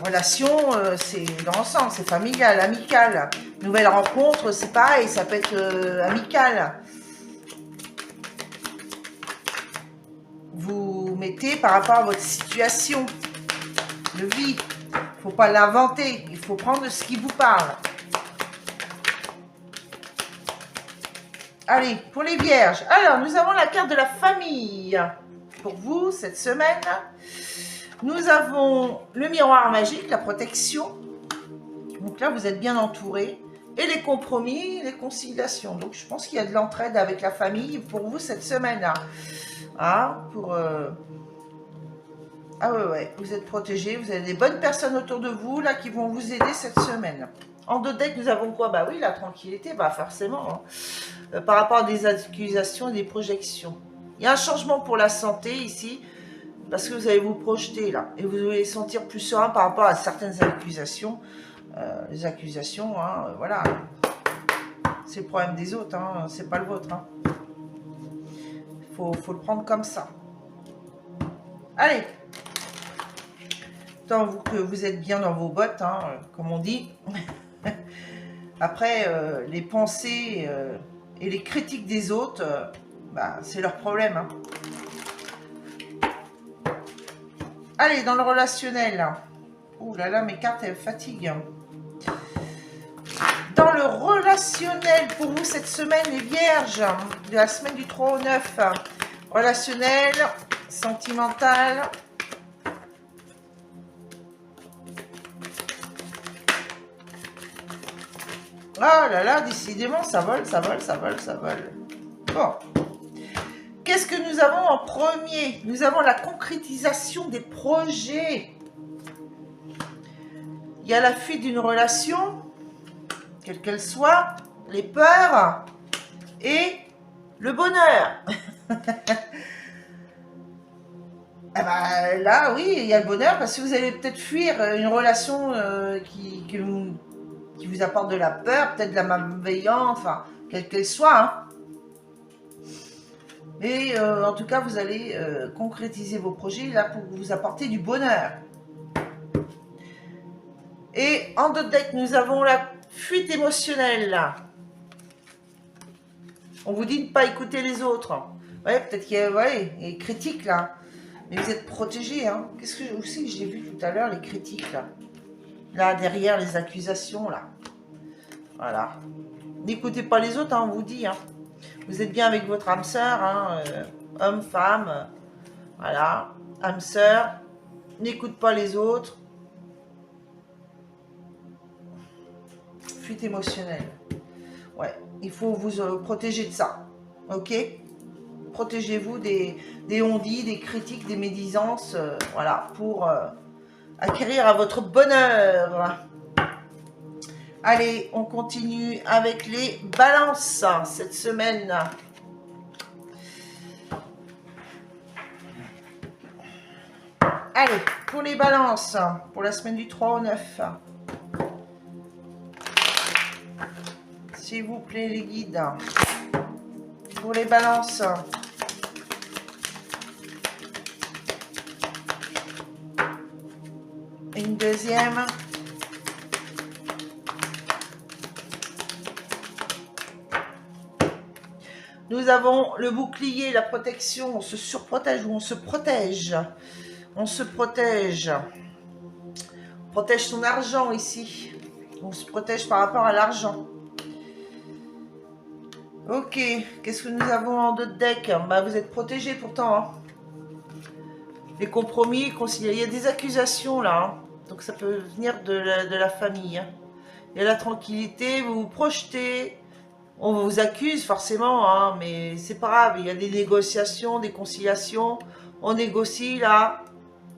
Relation, c'est dans l'ensemble. C'est familial, amical. Nouvelle rencontre, c'est pareil. Ça peut être amical. Vous mettez par rapport à votre situation de vie. Il ne faut pas l'inventer. Il faut prendre ce qui vous parle. Allez, pour les vierges. Alors, nous avons la carte de la famille. Pour vous, cette semaine. Nous avons le miroir magique, la protection. Donc là, vous êtes bien entouré. Et les compromis, les conciliations. Donc, je pense qu'il y a de l'entraide avec la famille pour vous cette semaine-là. Ah, pour... Ah ouais, vous êtes protégés, vous avez des bonnes personnes autour de vous, là, qui vont vous aider cette semaine. En deux decks, nous avons quoi? Bah oui, la tranquillité, bah forcément. Hein. Par rapport à des accusations et des projections. Il y a un changement pour la santé, ici, parce que vous allez vous projeter, là. Et vous allez sentir plus serein par rapport à certaines accusations. Les accusations, hein, voilà. C'est le problème des autres, hein, c'est pas le vôtre. Hein. Faut le prendre comme ça. Allez. Tant que vous êtes bien dans vos bottes, hein, comme on dit. Après, les pensées et les critiques des autres, bah, c'est leur problème. Hein. Allez, dans le relationnel. Ouh là là, mes cartes, elles fatiguent. Dans le relationnel, pour vous, cette semaine, les vierges, de la semaine du 3 au 9. Relationnel, sentimental. Oh là là, décidément, ça vole, ça vole, ça vole, ça vole. Bon. Qu'est-ce que nous avons en premier? Nous avons la concrétisation des projets. Il y a la fuite d'une relation, quelle qu'elle soit, les peurs et le bonheur. Eh ben, là, oui, il y a le bonheur parce que vous allez peut-être fuir une relation qui vous apporte de la peur, peut-être de la malveillance, enfin, quelle qu'elle soit. Hein. Mais en tout cas, vous allez concrétiser vos projets là pour vous apporter du bonheur. Et en d'autres decks, nous avons la fuite émotionnelle. On vous dit de ne pas écouter les autres. Ouais, peut-être qu'il y a les critiques là. Mais vous êtes protégés. Hein. Qu'est-ce que aussi j'ai vu tout à l'heure, les critiques là. Là, derrière les accusations là. Voilà. N'écoutez pas les autres, hein, on vous dit. Hein. Vous êtes bien avec votre âme sœur, hein, homme, femme. Voilà. Âme sœur. N'écoute pas les autres. Fuite émotionnelle. Ouais, il faut vous protéger de ça. Ok? Protégez-vous des on-dit, des critiques, des médisances. Voilà, pour acquérir à votre bonheur. Allez, on continue avec les balances cette semaine. Allez, pour les balances, pour la semaine du 3 au 9. S'il vous plaît, les guides. Pour les balances. Une deuxième. Nous avons le bouclier, la protection. On se surprotège ou on se protège. On se protège. On protège son argent ici. On se protège par rapport à l'argent. Ok, qu'est-ce que nous avons en d'autres decks? Bah, vous êtes protégés pourtant. Hein. Les compromis, il y a des accusations là. Hein. Donc ça peut venir de la famille. Hein. Il y a la tranquillité, vous vous projetez. On vous accuse forcément, hein, mais c'est pas grave. Il y a des négociations, des conciliations. On négocie là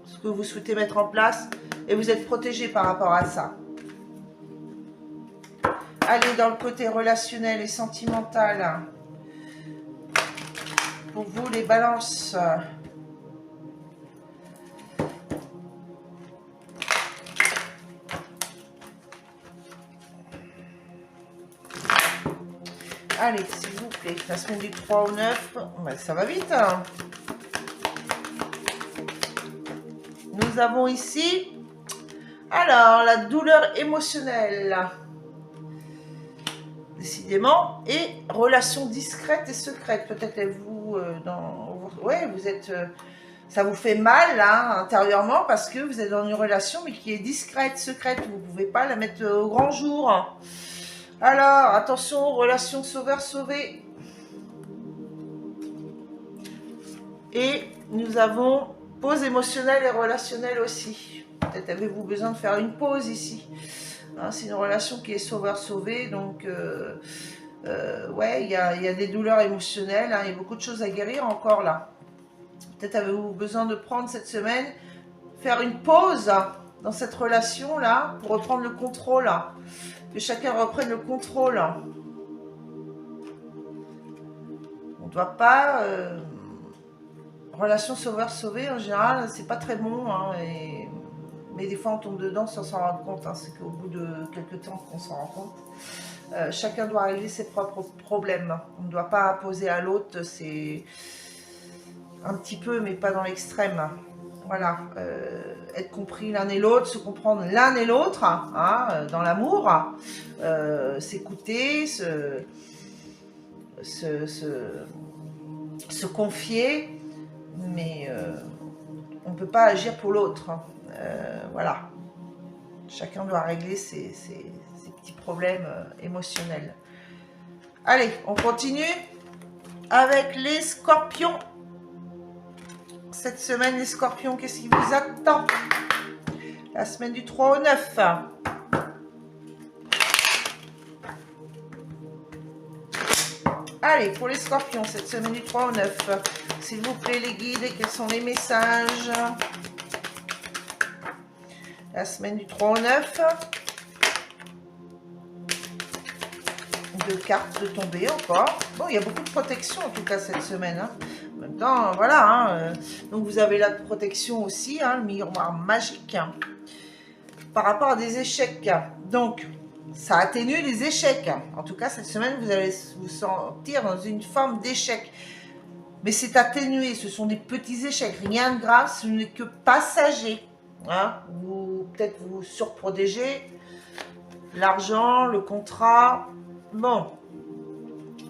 ce que vous souhaitez mettre en place. Et vous êtes protégés par rapport à ça. Allez, dans le côté relationnel et sentimental. Pour vous, les balances. Allez, s'il vous plaît, la semaine du 3 au 9. Ben, ça va vite. Hein. Nous avons ici, alors, la douleur émotionnelle. Décidément, et relations discrètes et secrètes. Peut-être vous, ouais, vous êtes, ça vous fait mal là, intérieurement, parce que vous êtes dans une relation, mais qui est discrète, secrète. Vous ne pouvez pas la mettre au grand jour. Alors, attention, relation sauveur-sauvé. Et nous avons pause émotionnelle et relationnelle aussi. Peut-être avez-vous besoin de faire une pause ici. Hein, c'est une relation qui est sauveur-sauvé, donc ouais, il y a des douleurs émotionnelles, hein, il y a beaucoup de choses à guérir encore là. Peut-être avez-vous besoin de prendre cette semaine, faire une pause dans cette relation là, pour reprendre le contrôle, là. Que chacun reprenne le contrôle. On ne doit pas... relation sauveur-sauvé, en général, c'est pas très bon, hein, mais des fois on tombe dedans sans s'en rendre compte, hein, c'est qu'au bout de quelques temps qu'on s'en rend compte. Chacun doit régler ses propres problèmes. On ne doit pas imposer à l'autre, c'est un petit peu, mais pas dans l'extrême. Voilà, être compris l'un et l'autre, se comprendre l'un et l'autre, hein, dans l'amour, s'écouter, se confier, mais on ne peut pas agir pour l'autre. Hein. Voilà. Chacun doit régler ses petits problèmes émotionnels. Allez, on continue avec les scorpions. Cette semaine, les scorpions, qu'est-ce qui vous attend? La semaine du 3 au 9. Allez, pour les scorpions, cette semaine du 3 au 9. S'il vous plaît, les guides, quels sont les messages? La semaine du 3 au 9. Deux cartes de tomber encore. Bon, il y a beaucoup de protection en tout cas cette semaine. Hein. En même temps, voilà. Hein, donc vous avez la protection aussi, hein, le miroir magique. Hein, par rapport à des échecs. Donc, ça atténue les échecs. En tout cas, cette semaine, vous allez vous sentir dans une forme d'échec. Mais c'est atténué, ce sont des petits échecs. Rien de grave, ce n'est que passager. Hein. Vous peut-être vous surprotégez. L'argent, le contrat. Bon,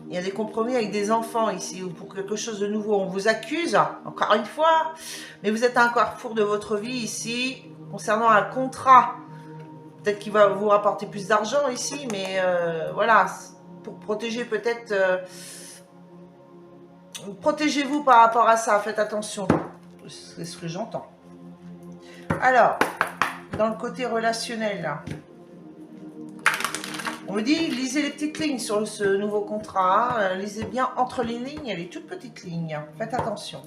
il y a des compromis avec des enfants ici, ou pour quelque chose de nouveau. On vous accuse, encore une fois, mais vous êtes à un carrefour de votre vie ici, concernant un contrat. Peut-être qu'il va vous rapporter plus d'argent ici, mais voilà, pour protéger peut-être... protégez-vous par rapport à ça, faites attention. C'est ce que j'entends. Alors, dans le côté relationnel, là, on me dit, lisez les petites lignes sur ce nouveau contrat. Hein. Lisez bien entre les lignes, il y a les toutes petites lignes. Faites attention.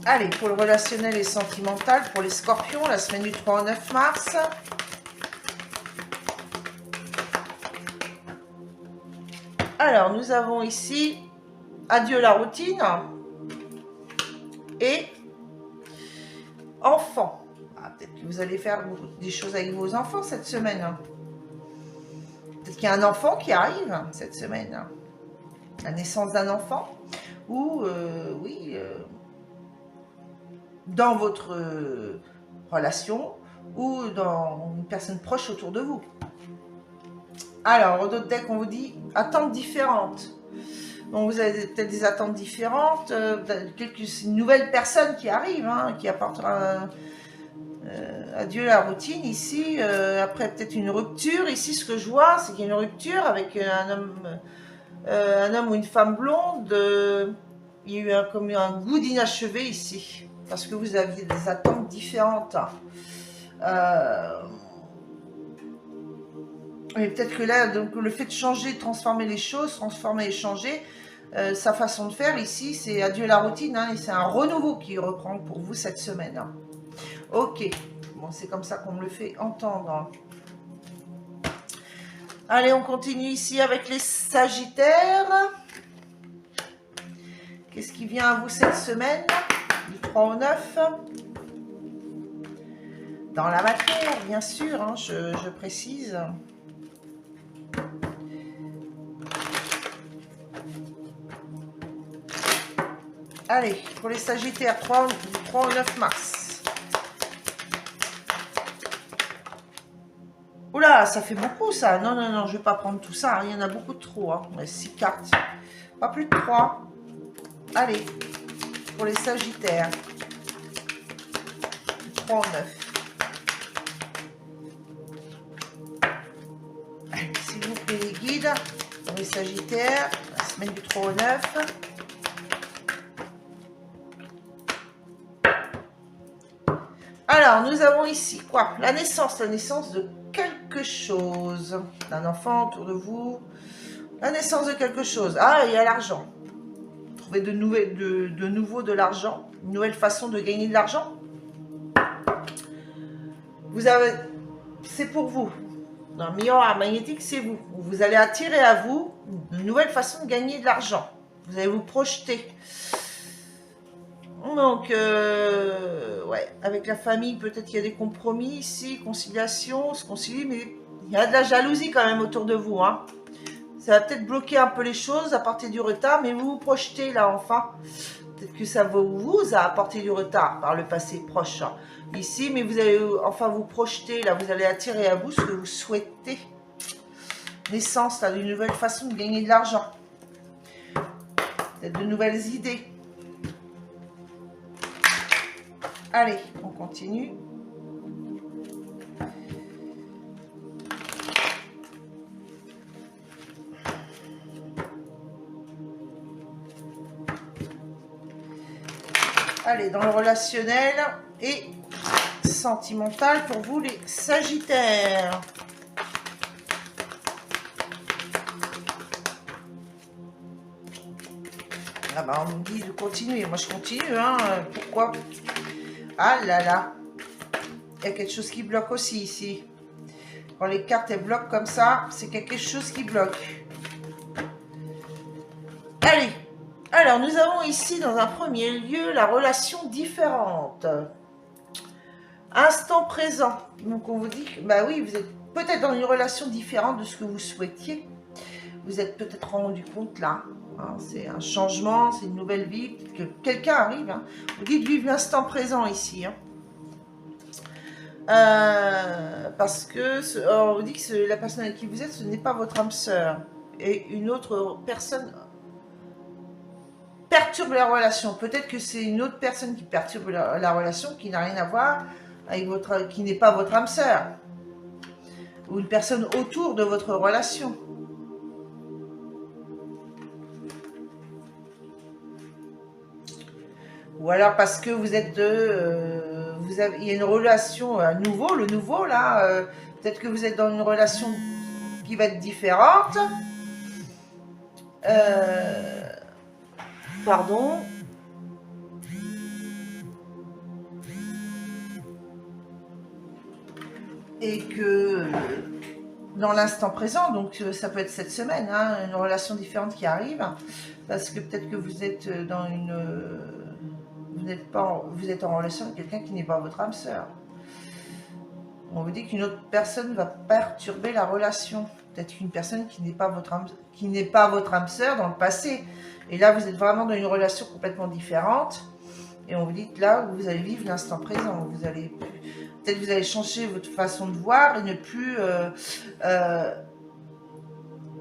Allez, pour le relationnel et sentimental, pour les scorpions, la semaine du 3 au 9 mars. Alors, nous avons ici, adieu la routine et enfants. Ah, peut-être que vous allez faire des choses avec vos enfants cette semaine. Hein. Peut-être qu'il y a un enfant qui arrive hein, cette semaine. Hein. La naissance d'un enfant. Ou, oui, dans votre relation ou dans une personne proche autour de vous. Alors, au d'autres decks, on vous dit attentes différentes. Donc, vous avez peut-être des attentes différentes, une nouvelle personne qui arrive, hein, qui apportera adieu la routine ici. Après, peut-être une rupture. Ici, ce que je vois, c'est qu'il y a une rupture avec un homme ou une femme blonde. Il y a eu comme un goût d'inachevé ici, parce que vous aviez des attentes différentes. Et peut-être que là, donc, le fait de changer, de transformer les choses, transformer et changer, sa façon de faire ici, c'est adieu la routine, hein, et c'est un renouveau qui reprend pour vous cette semaine. Hein. Ok, bon, c'est comme ça qu'on me le fait entendre. Allez, on continue ici avec les Sagittaires. Qu'est-ce qui vient à vous cette semaine, du 3 au 9? Dans la matière, bien sûr, hein, je précise. Allez, pour les Sagittaires, du 3 au 9 mars. Oula, ça fait beaucoup ça. Non, non, non, je ne vais pas prendre tout ça. Il y en a beaucoup de trop. Hein. 6 cartes. Pas plus de 3. Allez, pour les Sagittaires. Du 3 au 9. Allez, s'il vous plaît, les guides. Pour les Sagittaires, la semaine du 3 au 9. Alors, nous avons ici quoi? La naissance de quelque chose. D'un enfant autour de vous. La naissance de quelque chose. Ah, il y a l'argent. Trouver de nouveau de l'argent. Une nouvelle façon de gagner de l'argent. Vous avez... C'est pour vous. Dans le miroir magnétique, c'est vous. Vous allez attirer à vous une nouvelle façon de gagner de l'argent. Vous allez vous projeter. Donc, ouais, avec la famille, peut-être qu'il y a des compromis ici, conciliation, on se concilie, mais il y a de la jalousie quand même autour de vous. Hein. Ça va peut-être bloquer un peu les choses, apporter du retard, mais vous vous projetez là, enfin. Peut-être que ça vous a apporté du retard par le passé proche. Hein. Ici, mais vous allez enfin vous projeter, là, vous allez attirer à vous ce que vous souhaitez. Naissance, là, d'une nouvelle façon de gagner de l'argent. peut-être de nouvelles idées. Allez, on continue. Allez, dans le relationnel et sentimental pour vous les Sagittaires. Ah bah on me dit de continuer, moi je continue, hein. Pourquoi? Ah là là, il y a quelque chose qui bloque aussi ici. Quand les cartes elles bloquent comme ça, c'est quelque chose qui bloque. Allez, alors nous avons ici dans un premier lieu la relation différente. Instant présent. Donc on vous dit que bah oui, vous êtes peut-être dans une relation différente de ce que vous souhaitiez. Vous êtes peut-être rendu compte là. Hein, c'est un changement, c'est une nouvelle vie. Que quelqu'un arrive. Hein. Vous dites vivre l'instant présent ici. Hein. Parce que on vous dit que la personne avec qui vous êtes, ce n'est pas votre âme sœur. Et une autre personne perturbe la relation. Peut-être que c'est une autre personne qui perturbe la relation, qui n'a rien à voir avec votre, qui n'est pas votre âme sœur. Ou une personne autour de votre relation. Ou alors parce que vous êtes il y a une relation à nouveau, le nouveau là, peut-être que vous êtes dans une relation qui va être différente. Pardon. Et que dans l'instant présent, donc ça peut être cette semaine, hein, une relation différente qui arrive, parce que peut-être que vous êtes dans une... vous êtes en relation avec quelqu'un qui n'est pas votre âme sœur. On vous dit qu'une autre personne va perturber la relation. Peut-être une personne qui n'est pas votre âme sœur dans le passé. Et là, vous êtes vraiment dans une relation complètement différente. Et on vous dit que là, vous allez vivre l'instant présent. Vous allez peut-être vous allez changer votre façon de voir et ne plus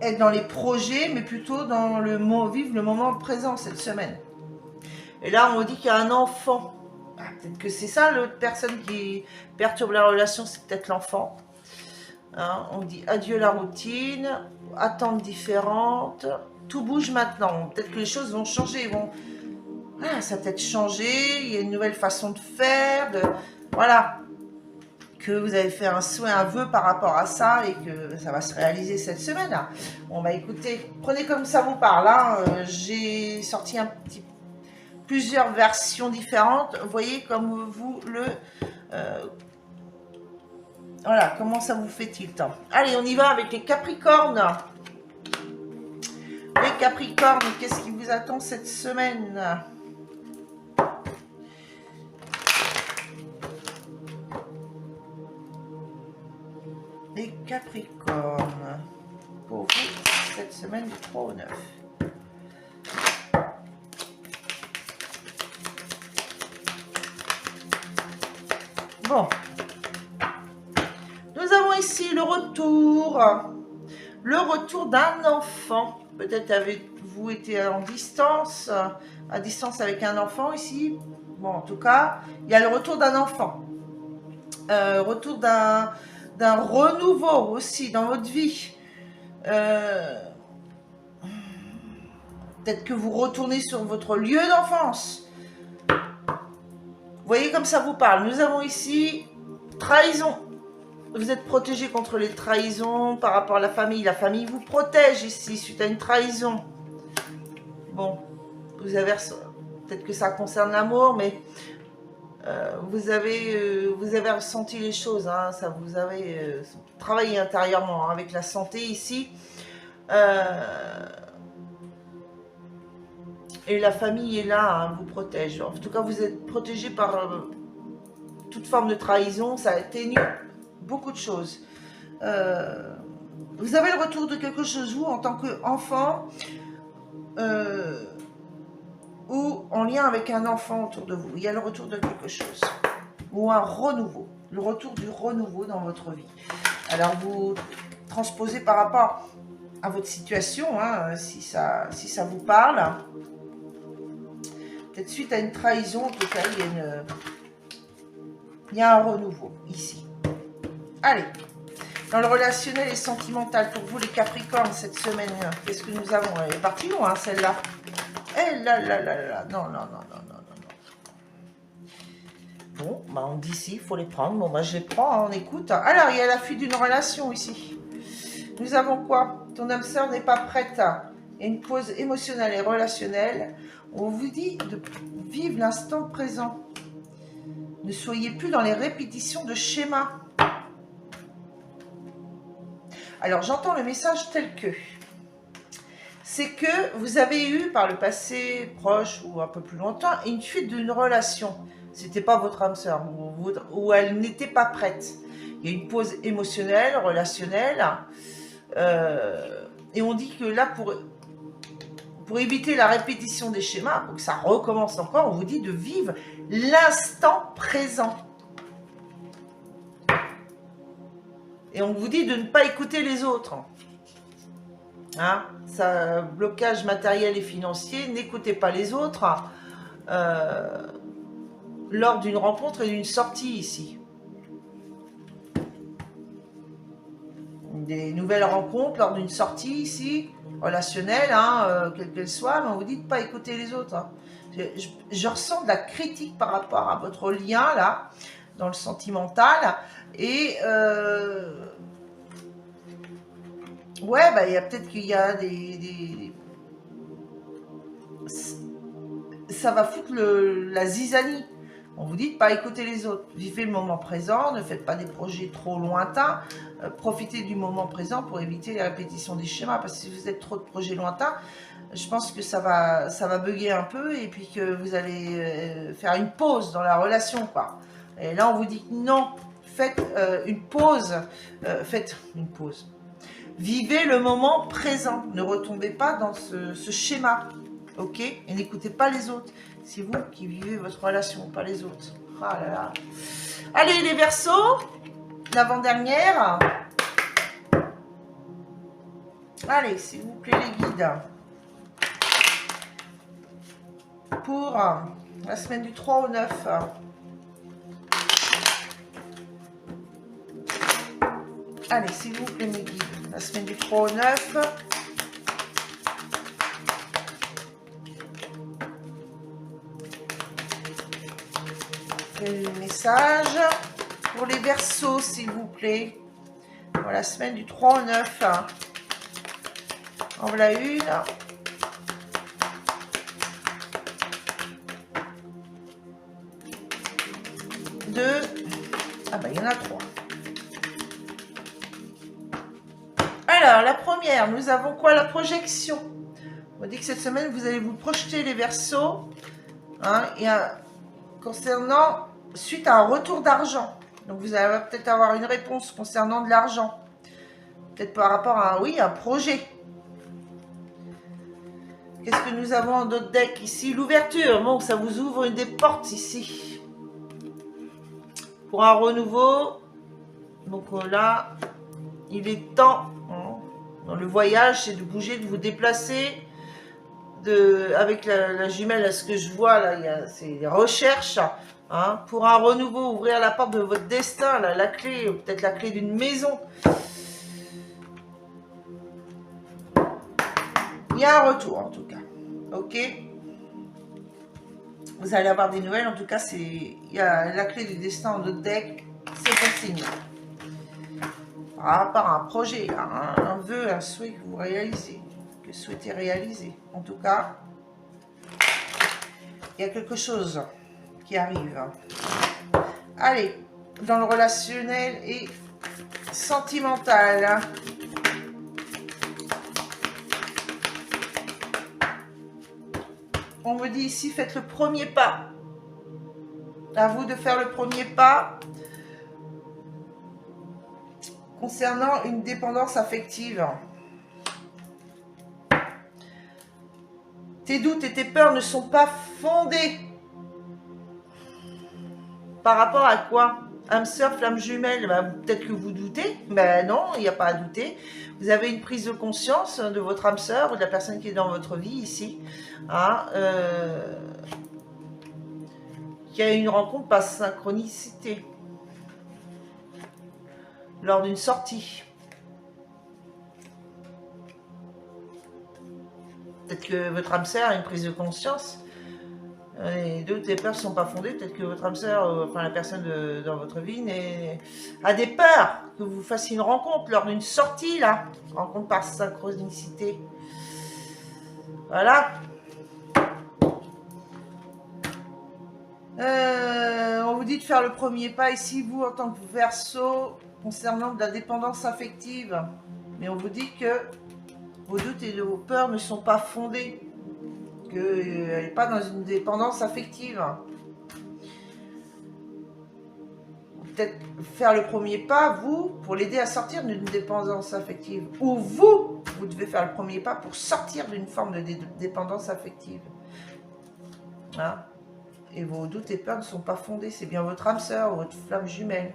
être dans les projets, mais plutôt dans vivre le moment présent cette semaine. Et là, on vous dit qu'il y a un enfant. Ah, peut-être que c'est ça, l'autre personne qui perturbe la relation, c'est peut-être l'enfant. Hein, on dit adieu la routine, attentes différentes, tout bouge maintenant. Peut-être que les choses vont changer, ça va peut-être changer, il y a une nouvelle façon de faire, voilà. Que vous avez fait un souhait, un vœu par rapport à ça et que ça va se réaliser cette semaine. Là. Bon bah écoutez, prenez comme ça vous parle. Hein. J'ai sorti plusieurs versions différentes. Vous voyez comme vous voilà, comment ça vous fait tilt. Allez, on y va avec les Capricornes. Les Capricornes, qu'est-ce qui vous attend cette semaine ? Les Capricornes, pour vous, cette semaine du 3 au 9. Bon. Nous avons ici le retour d'un enfant. Peut-être avez-vous été à distance avec un enfant ici. Bon, en tout cas, il y a le retour d'un enfant. Retour d'un renouveau aussi dans votre vie. Peut-être que vous retournez sur votre lieu d'enfance. Vous voyez comme ça vous parle. Nous avons ici trahison. Vous êtes protégé contre les trahisons par rapport à la famille. La famille vous protège ici suite à une trahison. Bon, vous avez peut-être que ça concerne l'amour, mais vous avez ressenti les choses. Hein, ça vous avez travaillé intérieurement hein, avec la santé ici. Et la famille est là, hein, vous protège. En tout cas, vous êtes protégé par toute forme de trahison. Ça atténue beaucoup de choses. Vous avez le retour de quelque chose, vous, en tant qu'enfant, ou en lien avec un enfant autour de vous. Il y a le retour de quelque chose. Ou un renouveau. Le retour du renouveau dans votre vie. Alors, vous transposez par rapport à votre situation, hein, si ça vous parle. Peut-être suite à une trahison, en tout cas, il y a un renouveau ici. Allez, dans le relationnel et sentimental, pour vous les Capricornes, cette semaine, qu'est-ce que nous avons? Elle est partie loin, celle-là. Eh là là là là, non, non, non, non, non, non. Bon, bah on dit si, il faut les prendre. Bon, bah je les prends, hein, on écoute. Alors, il y a la fuite d'une relation ici. Nous avons quoi? Ton âme sœur n'est pas prête. Il y a une pause émotionnelle et relationnelle. On vous dit de vivre l'instant présent. Ne soyez plus dans les répétitions de schémas. Alors, j'entends le message tel que. C'est que vous avez eu, par le passé proche ou un peu plus longtemps, une fuite d'une relation. C'était pas votre âme sœur, ou elle n'était pas prête. Il y a une pause émotionnelle, relationnelle. Et on dit que là, pour éviter la répétition des schémas, pour que ça recommence encore, on vous dit de vivre l'instant présent. Et on vous dit de ne pas écouter les autres. Hein, ça, blocage matériel et financier, n'écoutez pas les autres lors d'une rencontre et d'une sortie ici. Des nouvelles rencontres lors d'une sortie ici, relationnelle, hein, quelle qu'elle soit, mais on vous dit de ne pas écouter les autres. Hein. Je ressens de la critique par rapport à votre lien, là, dans le sentimental, et ouais, bah, il y a peut-être qu'il y a ça va foutre la zizanie. On vous dit de ne pas écouter les autres. Vivez le moment présent, ne faites pas des projets trop lointains. Profitez du moment présent pour éviter les répétitions des schémas. Parce que si vous êtes trop de projets lointains, je pense que ça va bugger un peu et puis que vous allez faire une pause dans la relation, quoi. Et là, on vous dit non, faites une pause. Faites une pause. Vivez le moment présent. Ne retombez pas dans ce schéma. Ok? Et n'écoutez pas les autres. C'est vous qui vivez votre relation, pas les autres. Ah là là. Allez, les Verseaux, l'avant-dernière. Allez, s'il vous plaît, les guides. Pour la semaine du 3 au 9. Allez, s'il vous plaît, mes guides. La semaine du 3 au 9. Le message pour les Verseaux, s'il vous plaît. Pour la semaine du 3 au 9. En voilà une. Deux. Ah bah il y en a trois. Alors, la première, nous avons quoi? La projection. On dit que cette semaine, vous allez vous projeter les Verseaux. Hein, et concernant, suite à un retour d'argent. Donc, vous allez peut-être avoir une réponse concernant de l'argent. Peut-être par rapport à, oui, un projet. Qu'est-ce que nous avons en d'autres decks ici? L'ouverture. Bon, ça vous ouvre des portes ici. Pour un renouveau. Donc là, il est temps, hein, dans le voyage, c'est de bouger, de vous déplacer. Avec la jumelle, à ce que je vois là, c'est les recherches. Hein, pour un renouveau, ouvrir la porte de votre destin, là, la clé, peut-être la clé d'une maison. Il y a un retour en tout cas. Ok. Vous allez avoir des nouvelles. En tout cas, il y a la clé du destin en d'autres decks. C'est bon signe. Par rapport à un projet, un vœu, un souhait que vous réalisez, que vous souhaitez réaliser. En tout cas, il y a quelque chose qui arrive. Allez, dans le relationnel et sentimental. On me dit ici, faites le premier pas. À vous de faire le premier pas concernant une dépendance affective. Tes doutes et tes peurs ne sont pas fondés. Par rapport à quoi? Âme sœur, flamme jumelle, bah, peut-être que vous doutez. Ben non, il n'y a pas à douter. Vous avez une prise de conscience de votre âme sœur ou de la personne qui est dans votre vie ici. Hein, qu'il y a une rencontre par synchronicité lors d'une sortie. Peut-être que votre âme sœur a une prise de conscience. Les doutes et peurs ne sont pas fondés. Peut-être que votre âme sœur, enfin la personne dans votre vie, a des peurs que vous fassiez une rencontre lors d'une sortie, là. Rencontre par synchronicité. Voilà. On vous dit de faire le premier pas ici, vous, en tant que Verseau, concernant de la dépendance affective. Mais on vous dit que vos doutes et vos peurs ne sont pas fondés. Qu'elle n'est pas dans une dépendance affective. Peut-être faire le premier pas, vous, pour l'aider à sortir d'une dépendance affective. Ou vous devez faire le premier pas pour sortir d'une forme de dépendance affective. Hein? Et vos doutes et peurs ne sont pas fondés. C'est bien votre âme sœur ou votre flamme jumelle.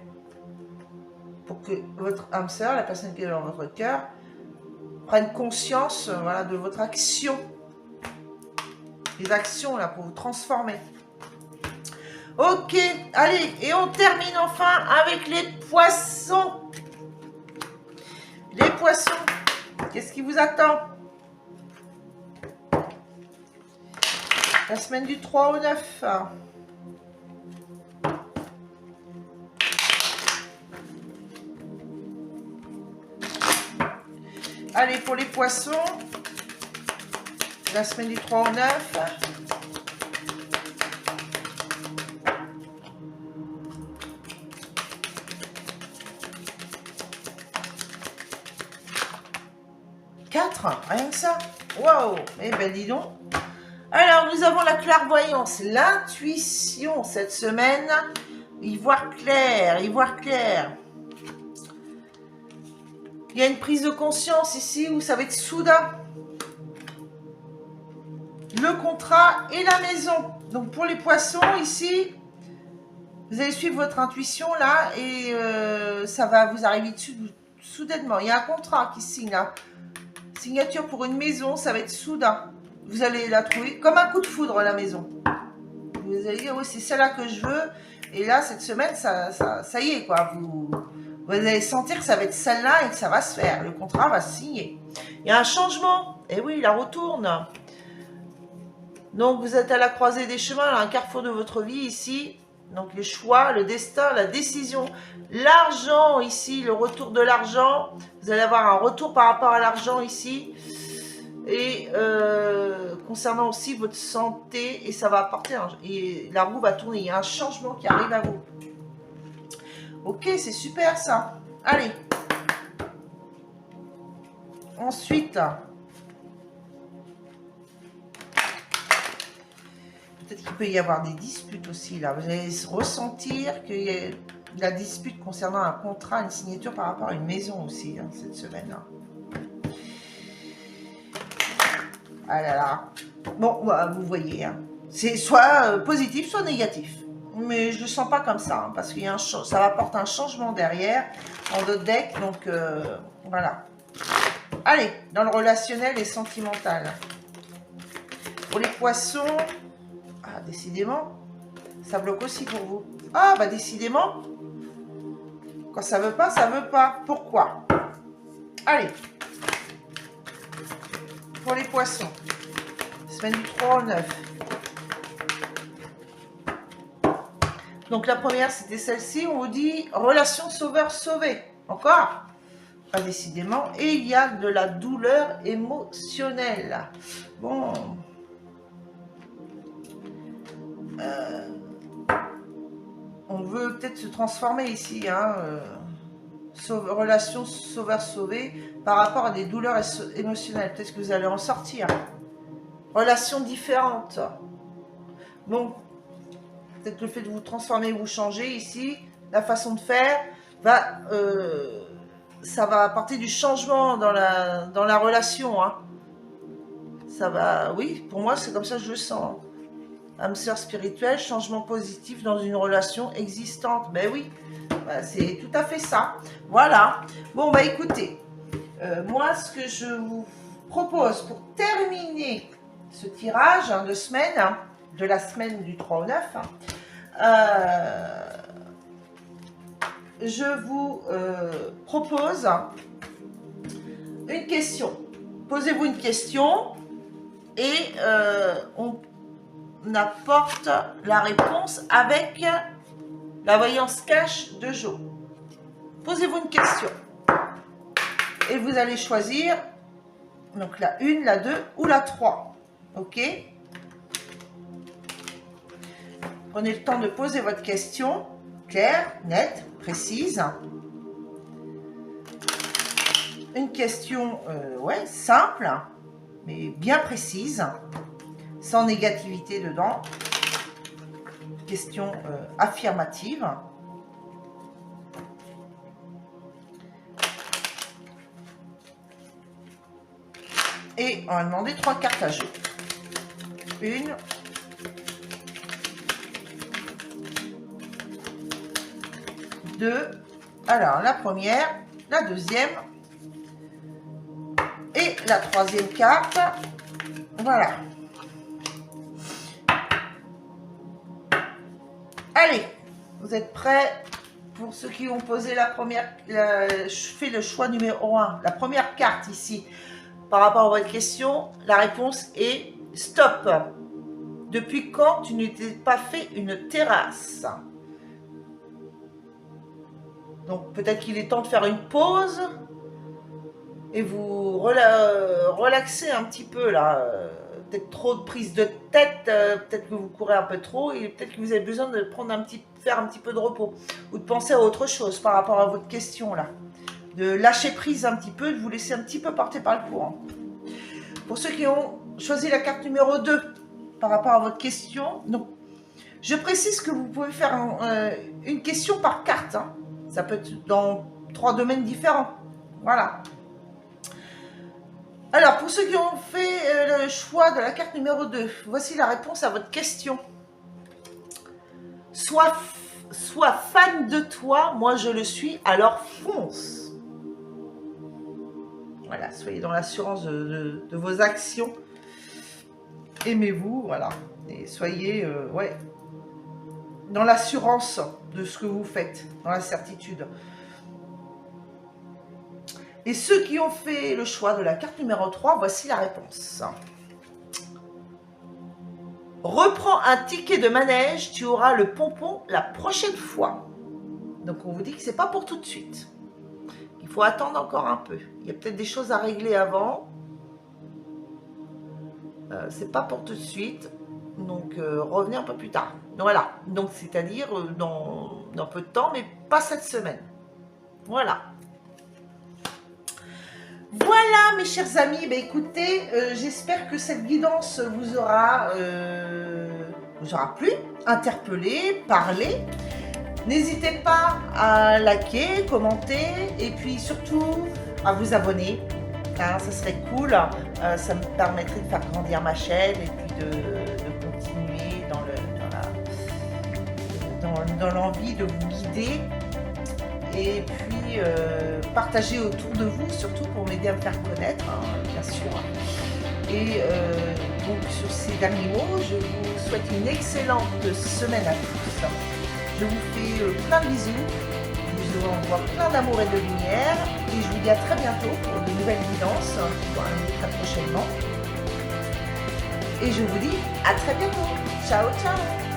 Pour que votre âme sœur, la personne qui est dans votre cœur, prenne conscience, voilà, de votre action. Les actions là pour vous transformer. Ok, allez, et on termine enfin avec les poissons. Les poissons, qu'est-ce qui vous attend? La semaine du 3 au 9. Allez, pour les poissons, la semaine du 3 au 9. Rien que ça. Waouh. Eh ben dis donc. Alors, nous avons la clairvoyance, l'intuition cette semaine. Y voir clair, y voir clair. Il y a une prise de conscience ici où ça va être soudain. Le contrat et la maison. Donc pour les poissons ici, vous allez suivre votre intuition là et ça va vous arriver dessus soudainement. Il y a un contrat qui signe là. Signature pour une maison, ça va être soudain. Vous allez la trouver comme un coup de foudre la maison. Vous allez dire oui c'est celle-là que je veux. Et là cette semaine ça y est quoi. Vous allez sentir que ça va être celle-là et que ça va se faire. Le contrat va se signer. Il y a un changement. Et oui, la retourne. Donc vous êtes à la croisée des chemins, à un carrefour de votre vie ici. Donc les choix, le destin, la décision, l'argent ici, le retour de l'argent. Vous allez avoir un retour par rapport à l'argent ici. Et concernant aussi votre santé, et ça va apporter, et la roue va tourner, il y a un changement qui arrive à vous. Ok, c'est super ça. Allez. Ensuite, peut-être qu'il peut y avoir des disputes aussi là. Vous allez ressentir qu'il y a de la dispute concernant un contrat, une signature par rapport à une maison aussi hein, cette semaine. Hein. Ah là là. Bon, bah, vous voyez, hein. C'est soit positif, soit négatif. Mais je ne le sens pas comme ça, hein, parce qu'il y a ça va apporter un changement derrière en d'autres decks. Donc voilà. Allez, dans le relationnel et sentimental. Pour les poissons, ah, décidément, ça bloque aussi pour vous. Ah, bah décidément, quand ça veut pas, ça veut pas. Pourquoi? Allez, pour les poissons, semaine du 3 au 9. Donc la première, c'était celle-ci, on vous dit relation sauveur-sauvé. Encore? Pas décidément. Et il y a de la douleur émotionnelle. Bon. On veut peut-être se transformer ici. Hein, relation sauveur-sauvé par rapport à des douleurs émotionnelles. Peut-être que vous allez en sortir. Relation différente. Bon. Peut-être le fait de vous transformer, vous changer ici, la façon de faire, ça va apporter du changement dans la relation. Hein. Ça va, oui, pour moi c'est comme ça que je le sens. Âme sœur spirituelle, changement positif dans une relation existante. Ben oui, bah, c'est tout à fait ça. Voilà. Bon, bah écoutez, moi ce que je vous propose pour terminer ce tirage hein, de la semaine du 3 au 9, hein, je vous propose une question. Posez-vous une question et on apporte la réponse avec la voyance cash de Jo. Posez-vous une question et vous allez choisir donc la 1, la 2 ou la 3. Ok? Prenez le temps de poser votre question claire, nette, précise. Une question ouais, simple, mais bien précise, sans négativité dedans. Question affirmative. Et on va demander 3 cartes à jeu. 1, 2, alors la première, la deuxième et la troisième carte. Voilà. Allez, vous êtes prêts? Pour ceux qui ont posé la première, je fais le choix numéro 1, la première carte ici. Par rapport à votre question, la réponse est stop. Depuis quand tu n'étais pas fait une terrasse? Donc peut-être qu'il est temps de faire une pause et vous relaxer un petit peu là. Peut-être trop de prise de tête, peut-être que vous courez un peu trop et peut-être que vous avez besoin de faire un petit peu de repos ou de penser à autre chose par rapport à votre question là. De lâcher prise un petit peu, de vous laisser un petit peu porter par le courant. Pour ceux qui ont choisi la carte numéro 2 par rapport à votre question, donc, je précise que vous pouvez faire une question par carte. Hein. Ça peut être dans 3 domaines différents. Voilà. Alors, pour ceux qui ont fait le choix de la carte numéro 2, voici la réponse à votre question. Sois fan de toi, moi je le suis, alors fonce. Voilà, soyez dans l'assurance de vos actions. Aimez-vous, voilà. Et soyez ouais, dans l'assurance de ce que vous faites, dans la certitude. Et ceux qui ont fait le choix de la carte numéro 3, voici la réponse. Reprends un ticket de manège, tu auras le pompon la prochaine fois. Donc on vous dit que ce n'est pas pour tout de suite. Il faut attendre encore un peu. Il y a peut-être des choses à régler avant. C'est pas pour tout de suite. Donc revenez un peu plus tard. Donc, voilà. Donc c'est-à-dire dans peu de temps, mais pas cette semaine. Voilà. Voilà mes chers amis, bah, écoutez, j'espère que cette guidance vous aura plu, interpellé, parlé. N'hésitez pas à liker, commenter et puis surtout à vous abonner. Hein, ça serait cool, ça me permettrait de faire grandir ma chaîne et puis de continuer dans l'envie de vous guider. Et puis partager autour de vous, surtout pour m'aider à me faire connaître, hein, bien sûr. Et donc sur ces derniers mots, je vous souhaite une excellente semaine à tous. Je vous fais plein de bisous, je vous envoie plein d'amour et de lumière, et je vous dis à très bientôt pour de nouvelles guidances, qui vont arriver très prochainement. Et je vous dis à très bientôt. Ciao, ciao.